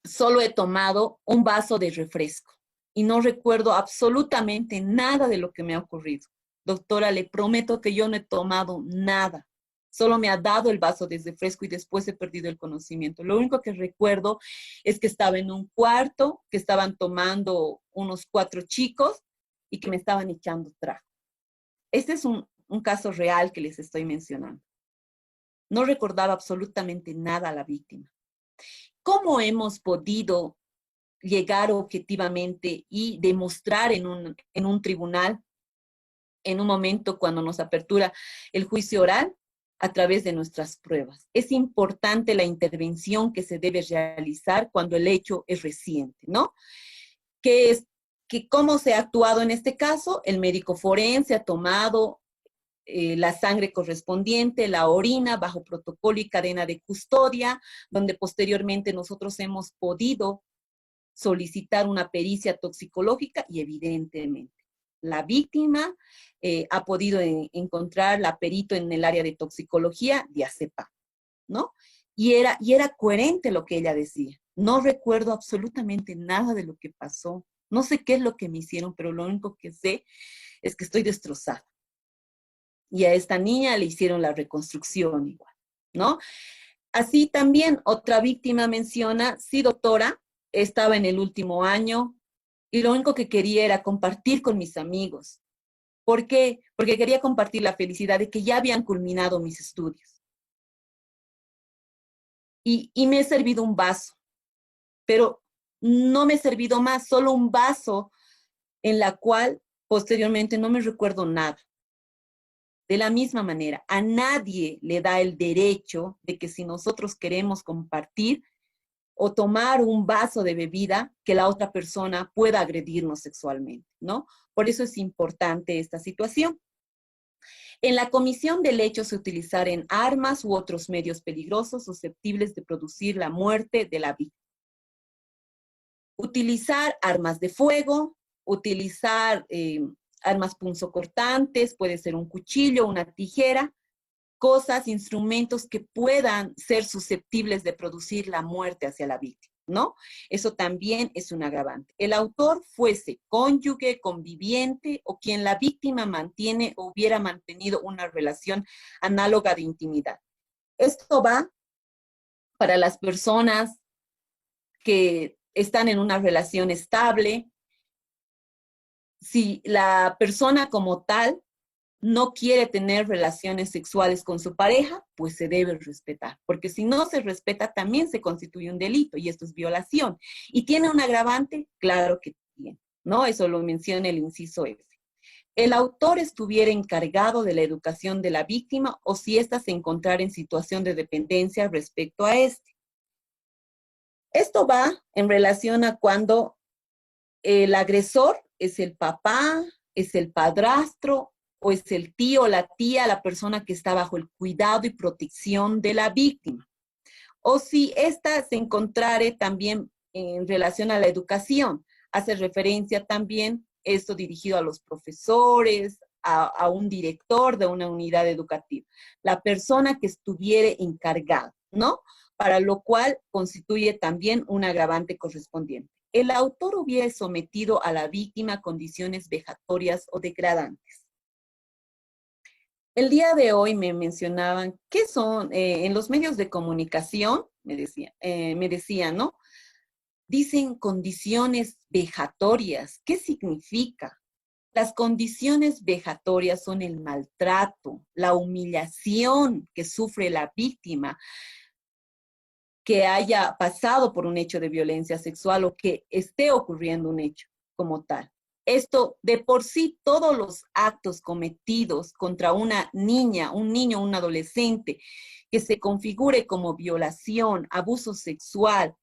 solo he tomado un vaso de refresco y no recuerdo absolutamente nada de lo que me ha ocurrido. Doctora, le prometo que yo no he tomado nada. Solo me ha dado el vaso de refresco y después he perdido el conocimiento. Lo único que recuerdo es que estaba en un cuarto, que estaban tomando unos 4 chicos y que me estaban echando trago. Este es un caso real que les estoy mencionando. No recordaba absolutamente nada a la víctima. ¿Cómo hemos podido llegar objetivamente y demostrar en un tribunal, en un momento cuando nos apertura el juicio oral? A través de nuestras pruebas. Es importante la intervención que se debe realizar cuando el hecho es reciente, ¿no? ¿Cómo se ha actuado en este caso? El médico forense ha tomado la sangre correspondiente, la orina, bajo protocolo y cadena de custodia, donde posteriormente nosotros hemos podido solicitar una pericia toxicológica y evidentemente la víctima ha podido encontrar la perito en el área de toxicología diazepam, ¿no? Y era coherente lo que ella decía. No recuerdo absolutamente nada de lo que pasó. No sé qué es lo que me hicieron, pero lo único que sé es que estoy destrozada. Y a esta niña le hicieron la reconstrucción igual, ¿no? Así también otra víctima menciona, sí, doctora, estaba en el último año y lo único que quería era compartir con mis amigos. ¿Por qué? Porque quería compartir la felicidad de que ya habían culminado mis estudios. Y me he servido un vaso, pero no me he servido más, solo un vaso en la cual posteriormente no me recuerdo nada. De la misma manera, a nadie le da el derecho de que si nosotros queremos compartir o tomar un vaso de bebida, que la otra persona pueda agredirnos sexualmente, ¿no? Por eso es importante esta situación. En la comisión del hecho se utilizaren armas u otros medios peligrosos susceptibles de producir la muerte de la víctima. Utilizar armas de fuego, utilizar armas punzocortantes, puede ser un cuchillo, una tijera, cosas, instrumentos que puedan ser susceptibles de producir la muerte hacia la víctima, ¿no? Eso también es un agravante. El autor fuese cónyuge, conviviente o quien la víctima mantiene o hubiera mantenido una relación análoga de intimidad. Esto va para las personas que están en una relación estable. Si la persona como tal no quiere tener relaciones sexuales con su pareja, pues se debe respetar, porque si no se respeta también se constituye un delito y esto es violación. ¿Y tiene un agravante? Claro que tiene, ¿no? Eso lo menciona el inciso F. El autor estuviera encargado de la educación de la víctima o si ésta se encontrara en situación de dependencia respecto a este. Esto va en relación a cuando el agresor es el papá, es el padrastro, o es el tío o la tía, la persona que está bajo el cuidado y protección de la víctima. O si ésta se encontrare también en relación a la educación, hace referencia también esto dirigido a los profesores, a un director de una unidad educativa, la persona que estuviera encargada, ¿no? Para lo cual constituye también un agravante correspondiente. El autor hubiera sometido a la víctima a condiciones vejatorias o degradantes. El día de hoy me mencionaban qué son, en los medios de comunicación, me decían, ¿no? Dicen condiciones vejatorias. ¿Qué significa? Las condiciones vejatorias son el maltrato, la humillación que sufre la víctima que haya pasado por un hecho de violencia sexual o que esté ocurriendo un hecho como tal. Esto, de por sí, todos los actos cometidos contra una niña, un niño, un adolescente, que se configure como violación, abuso sexual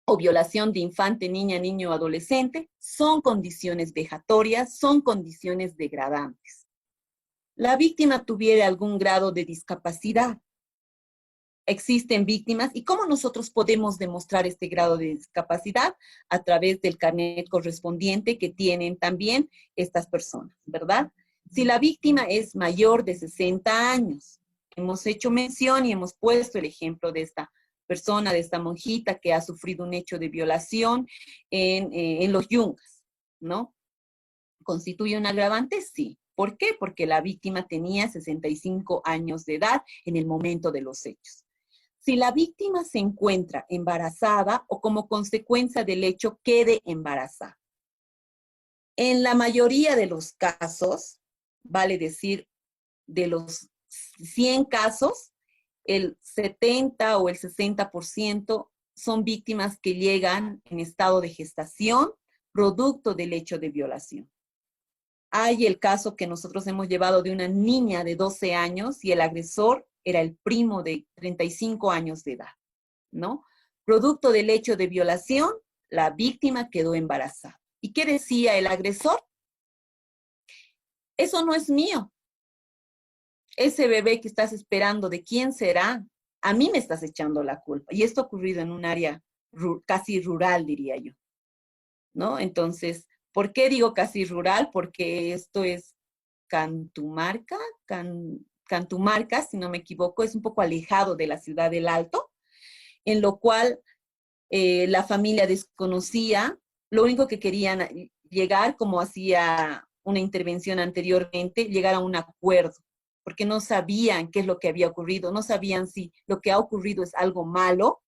o violación de infante, niña, niño o adolescente, son condiciones vejatorias, son condiciones degradantes. La víctima tuviera algún grado de discapacidad. Existen víctimas, ¿y cómo nosotros podemos demostrar este grado de discapacidad? A través del carnet correspondiente que tienen también estas personas, ¿verdad? Si la víctima es mayor de 60 años, hemos hecho mención y hemos puesto el ejemplo de esta persona, de esta monjita que ha sufrido un hecho de violación en los Yungas, ¿no? ¿Constituye un agravante? Sí. ¿Por qué? Porque la víctima tenía 65 años de edad en el momento de los hechos. Si la víctima se encuentra embarazada o como consecuencia del hecho quede embarazada. En la mayoría de los casos, vale decir, de los 100 casos, el 70 o el 60% son víctimas que llegan en estado de gestación, producto del hecho de violación. Hay el caso que nosotros hemos llevado de una niña de 12 años y el agresor era el primo de 35 años de edad, ¿no? Producto del hecho de violación, la víctima quedó embarazada. ¿Y qué decía el agresor? Eso no es mío. Ese bebé que estás esperando, ¿de quién será? A mí me estás echando la culpa. Y esto ha ocurrido en un área casi rural, diría yo, ¿no? Entonces, ¿por qué digo casi rural? Porque esto es Cantumarca, si no me equivoco, es un poco alejado de la ciudad del Alto, en lo cual la familia desconocía, lo único que querían llegar, como hacía una intervención anteriormente, llegar a un acuerdo, porque no sabían qué es lo que había ocurrido, no sabían si lo que ha ocurrido es algo malo,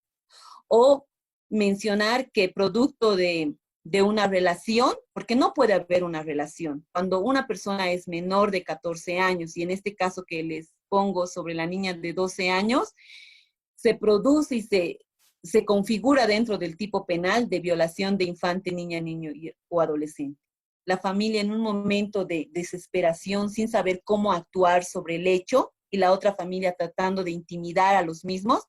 o mencionar que producto de una relación, porque no puede haber una relación. Cuando una persona es menor de 14 años, y en este caso que les pongo sobre la niña de 12 años, se produce y se configura dentro del tipo penal de violación de infante, niña, niño o adolescente. La familia en un momento de desesperación, sin saber cómo actuar sobre el hecho, y la otra familia tratando de intimidar a los mismos,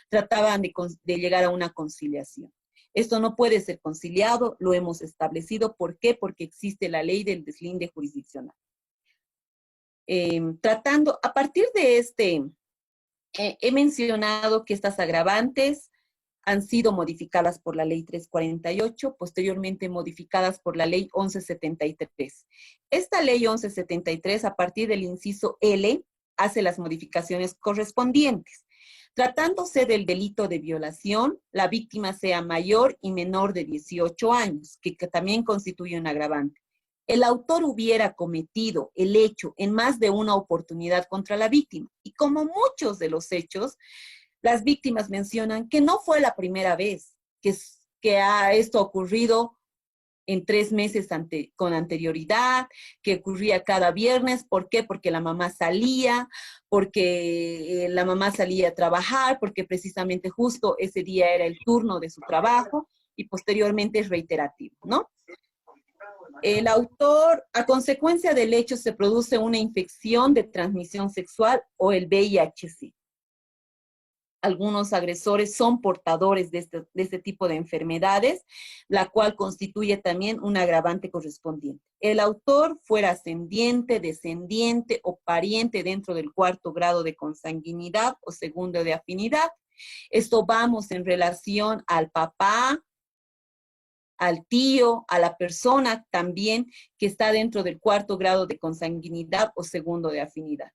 trataban de llegar a una conciliación. Esto no puede ser conciliado, lo hemos establecido. ¿Por qué? Porque existe la ley del deslinde jurisdiccional. A partir de he mencionado que estas agravantes han sido modificadas por la ley 348, posteriormente modificadas por la ley 1173. Esta ley 1173, a partir del inciso L, hace las modificaciones correspondientes. Tratándose del delito de violación, la víctima sea mayor y menor de 18 años, que también constituye un agravante. El autor hubiera cometido el hecho en más de una oportunidad contra la víctima. Y como muchos de los hechos, las víctimas mencionan que no fue la primera vez que esto ha ocurrido en 3 meses con anterioridad, que ocurría cada viernes. ¿Por qué? Porque la mamá salía, a trabajar, porque precisamente justo ese día era el turno de su trabajo, y posteriormente es reiterativo, ¿no? El autor, a consecuencia del hecho, se produce una infección de transmisión sexual o el VIH-C. Algunos agresores son portadores de este tipo de enfermedades, la cual constituye también un agravante correspondiente. El autor fuera ascendiente, descendiente o pariente dentro del 4º grado de consanguinidad o 2º de afinidad. Esto vamos en relación al papá, al tío, a la persona también que está dentro del 4º grado de consanguinidad o 2º de afinidad.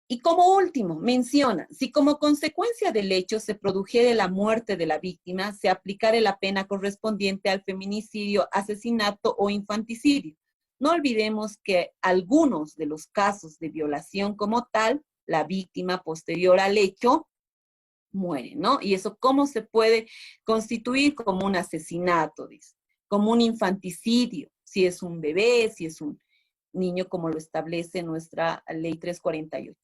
Y como último, menciona, si como consecuencia del hecho se produjere la muerte de la víctima, se aplicará la pena correspondiente al feminicidio, asesinato o infanticidio. No olvidemos que algunos de los casos de violación como tal, la víctima posterior al hecho muere, ¿no? Y eso, ¿cómo se puede constituir? Como un asesinato, dice, como un infanticidio, si es un bebé, si es un niño, como lo establece nuestra ley 348.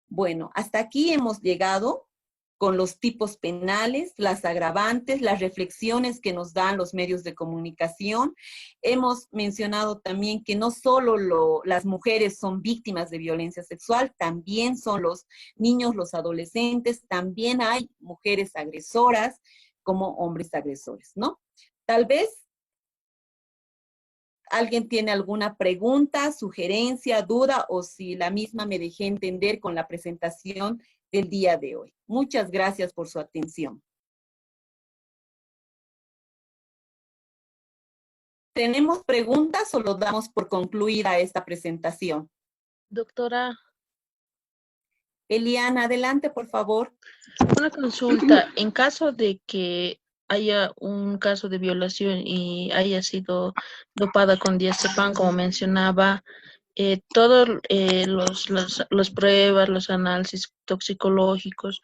Bueno, hasta aquí hemos llegado con los tipos penales, las agravantes, las reflexiones que nos dan los medios de comunicación. Hemos mencionado también que no solo las mujeres son víctimas de violencia sexual, también son los niños, los adolescentes, también hay mujeres agresoras como hombres agresores, ¿no? Tal vez ¿alguien tiene alguna pregunta, sugerencia, duda o si la misma me dejé entender con la presentación del día de hoy? Muchas gracias por su atención. ¿Tenemos preguntas o lo damos por concluida esta presentación? Doctora. Eliana, adelante, por favor. Una consulta. En caso de que haya un caso de violación y haya sido dopada con diazepam, como mencionaba, todos las pruebas, los análisis toxicológicos,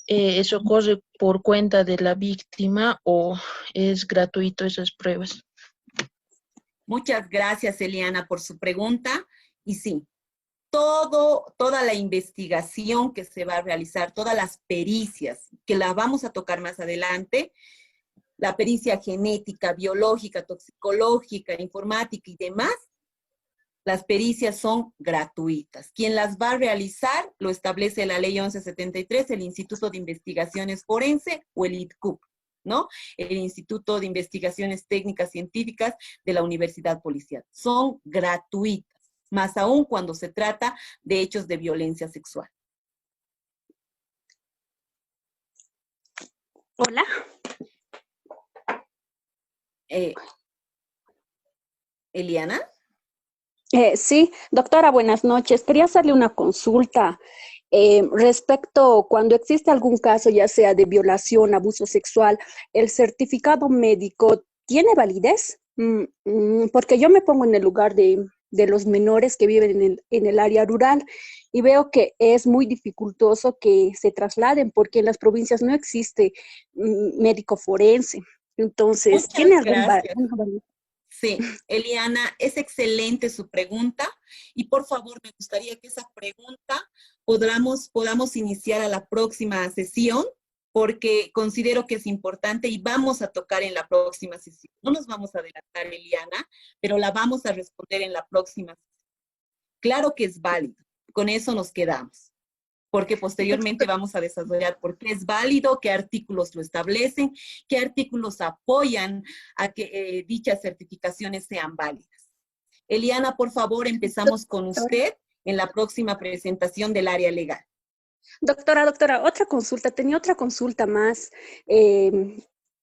¿eso corre por cuenta de la víctima o es gratuito esas pruebas? Muchas gracias, Eliana, por su pregunta. Y sí, toda la investigación que se va a realizar, todas las pericias, que las vamos a tocar más adelante, la pericia genética, biológica, toxicológica, informática y demás, las pericias son gratuitas. Quien las va a realizar lo establece la ley 1173, el Instituto de Investigaciones Forense o el ITCUP, ¿no? El Instituto de Investigaciones Técnicas Científicas de la Universidad Policial. Son gratuitas, más aún cuando se trata de hechos de violencia sexual. Hola. Eliana. Sí, doctora, buenas noches. Quería hacerle una consulta respecto cuando existe algún caso, ya sea de violación, abuso sexual, ¿el certificado médico tiene validez? Porque yo me pongo en el lugar de los menores que viven en el área rural y veo que es muy dificultoso que se trasladen porque en las provincias no existe médico forense. Entonces, ¿tiene algún validez? Sí, Eliana, es excelente su pregunta y por favor me gustaría que esa pregunta podamos iniciar a la próxima sesión porque considero que es importante y vamos a tocar en la próxima sesión. No nos vamos a adelantar, Eliana, pero la vamos a responder en la próxima sesión. Claro que es válido, con eso nos quedamos, porque posteriormente vamos a desarrollar por qué es válido, qué artículos lo establecen, qué artículos apoyan a que dichas certificaciones sean válidas. Eliana, por favor, empezamos con usted en la próxima presentación del área legal. Doctora, tenía otra consulta más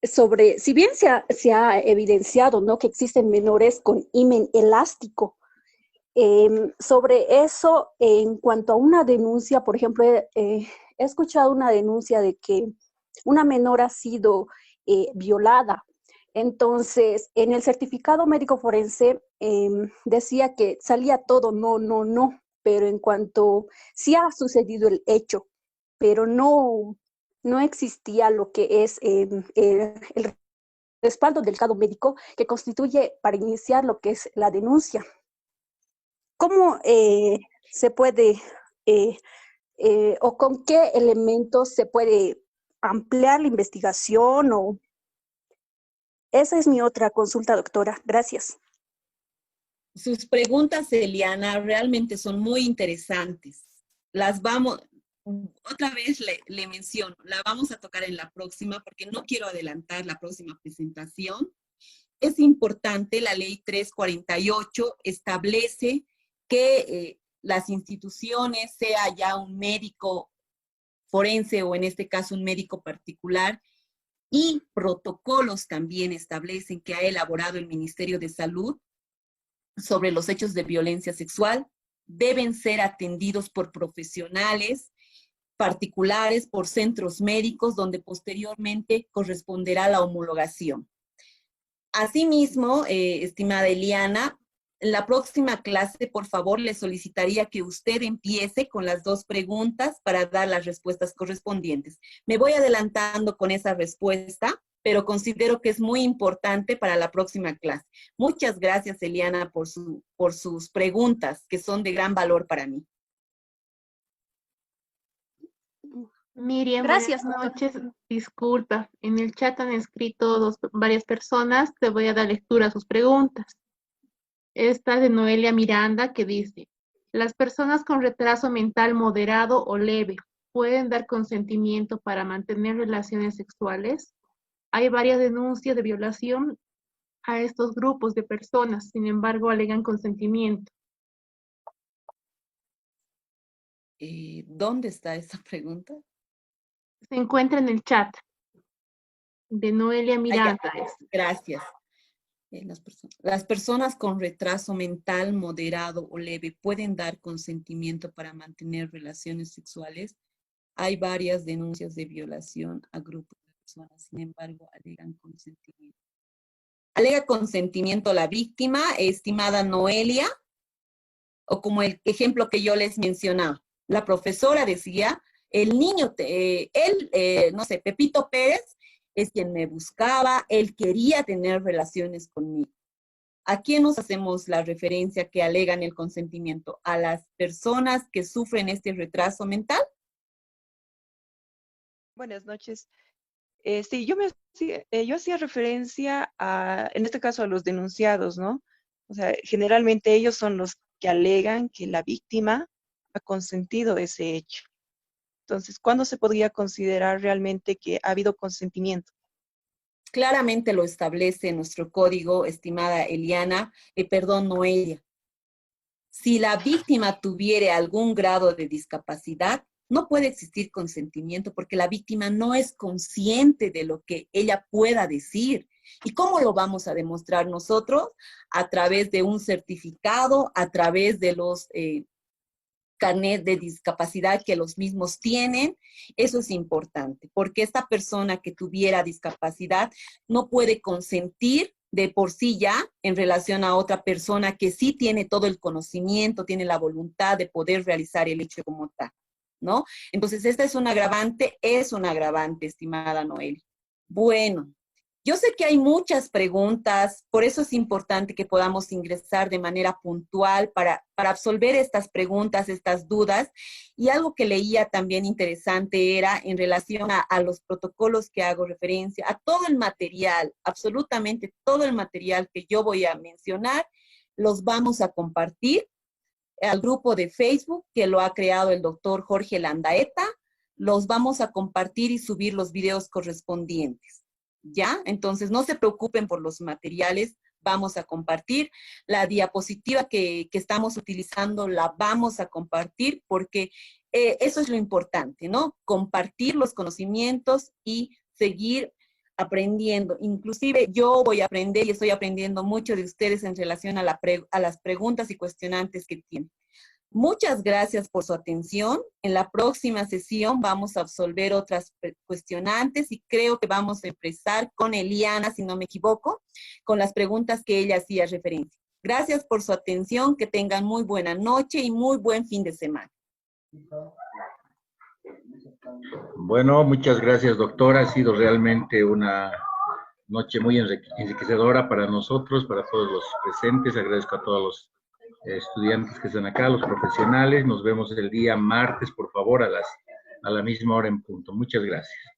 sobre, si bien se ha evidenciado, ¿no?, que existen menores con himen elástico, sobre eso, en cuanto a una denuncia, por ejemplo, he escuchado una denuncia de que una menor ha sido violada. Entonces, en el certificado médico forense decía que salía todo no, pero en cuanto sí ha sucedido el hecho, pero no existía lo que es el respaldo del certificado médico que constituye para iniciar lo que es la denuncia. ¿Cómo se puede o con qué elementos se puede ampliar la investigación? Esa es mi otra consulta, doctora. Gracias. Sus preguntas, Eliana, realmente son muy interesantes. Otra vez le menciono, la vamos a tocar en la próxima porque no quiero adelantar la próxima presentación. Es importante, la ley 348 establece que las instituciones, sea ya un médico forense o en este caso un médico particular, y protocolos también establecen que ha elaborado el Ministerio de Salud sobre los hechos de violencia sexual, deben ser atendidos por profesionales particulares, por centros médicos, donde posteriormente corresponderá la homologación. Asimismo, estimada Eliana, en la próxima clase, por favor, le solicitaría que usted empiece con las 2 preguntas para dar las respuestas correspondientes. Me voy adelantando con esa respuesta, pero considero que es muy importante para la próxima clase. Muchas gracias, Eliana, por sus preguntas, que son de gran valor para mí. Miriam, Gracias, buenas noches. Disculpa, en el chat han escrito varias personas. Te voy a dar lectura a sus preguntas. Esta es de Noelia Miranda, que dice: ¿las personas con retraso mental moderado o leve pueden dar consentimiento para mantener relaciones sexuales? Hay varias denuncias de violación a estos grupos de personas, sin embargo, alegan consentimiento. ¿Dónde está esa pregunta? Se encuentra en el chat de Noelia Miranda. Gracias. Las personas con retraso mental moderado o leve pueden dar consentimiento para mantener relaciones sexuales. Hay varias denuncias de violación a grupos de personas, sin embargo, alegan consentimiento. ¿Alega consentimiento la víctima, estimada Noelia? O como el ejemplo que yo les mencionaba, la profesora decía, el niño, no sé, Pepito Pérez, es quien me buscaba, él quería tener relaciones conmigo. ¿A quién nos hacemos la referencia que alegan el consentimiento? ¿A las personas que sufren este retraso mental? Buenas noches. Sí, yo hacía referencia en este caso, a los denunciados, ¿no? O sea, generalmente ellos son los que alegan que la víctima ha consentido ese hecho. Entonces, ¿cuándo se podría considerar realmente que ha habido consentimiento? Claramente lo establece nuestro código, estimada Eliana, Noelia. Si la víctima tuviera algún grado de discapacidad, no puede existir consentimiento porque la víctima no es consciente de lo que ella pueda decir. ¿Y cómo lo vamos a demostrar nosotros? A través de un certificado, a través de los carnet de discapacidad que los mismos tienen. Eso es importante, porque esta persona que tuviera discapacidad no puede consentir de por sí ya en relación a otra persona que sí tiene todo el conocimiento, tiene la voluntad de poder realizar el hecho como tal, ¿no? Entonces, esta es un agravante, estimada Noel. Bueno, yo sé que hay muchas preguntas, por eso es importante que podamos ingresar de manera puntual para absolver estas preguntas, estas dudas. Y algo que leía también interesante era en relación a los protocolos que hago referencia, a todo el material, absolutamente todo el material que yo voy a mencionar, los vamos a compartir al grupo de Facebook que lo ha creado el doctor Jorge Landaeta. Los vamos a compartir y subir los videos correspondientes. ¿Ya? Entonces, no se preocupen por los materiales, vamos a compartir. La diapositiva que estamos utilizando la vamos a compartir porque eso es lo importante, ¿no? Compartir los conocimientos y seguir aprendiendo. Inclusive yo voy a aprender y estoy aprendiendo mucho de ustedes en relación a las preguntas y cuestionantes que tienen. Muchas gracias por su atención. En la próxima sesión vamos a absolver otras cuestionantes y creo que vamos a empezar con Eliana, si no me equivoco, con las preguntas que ella hacía referencia. Gracias por su atención, que tengan muy buena noche y muy buen fin de semana. Bueno, muchas gracias, doctora. Ha sido realmente una noche muy enriquecedora para nosotros, para todos los presentes. Agradezco a todos los estudiantes que están acá, los profesionales. Nos vemos el día martes, por favor, a la misma hora en punto. Muchas gracias.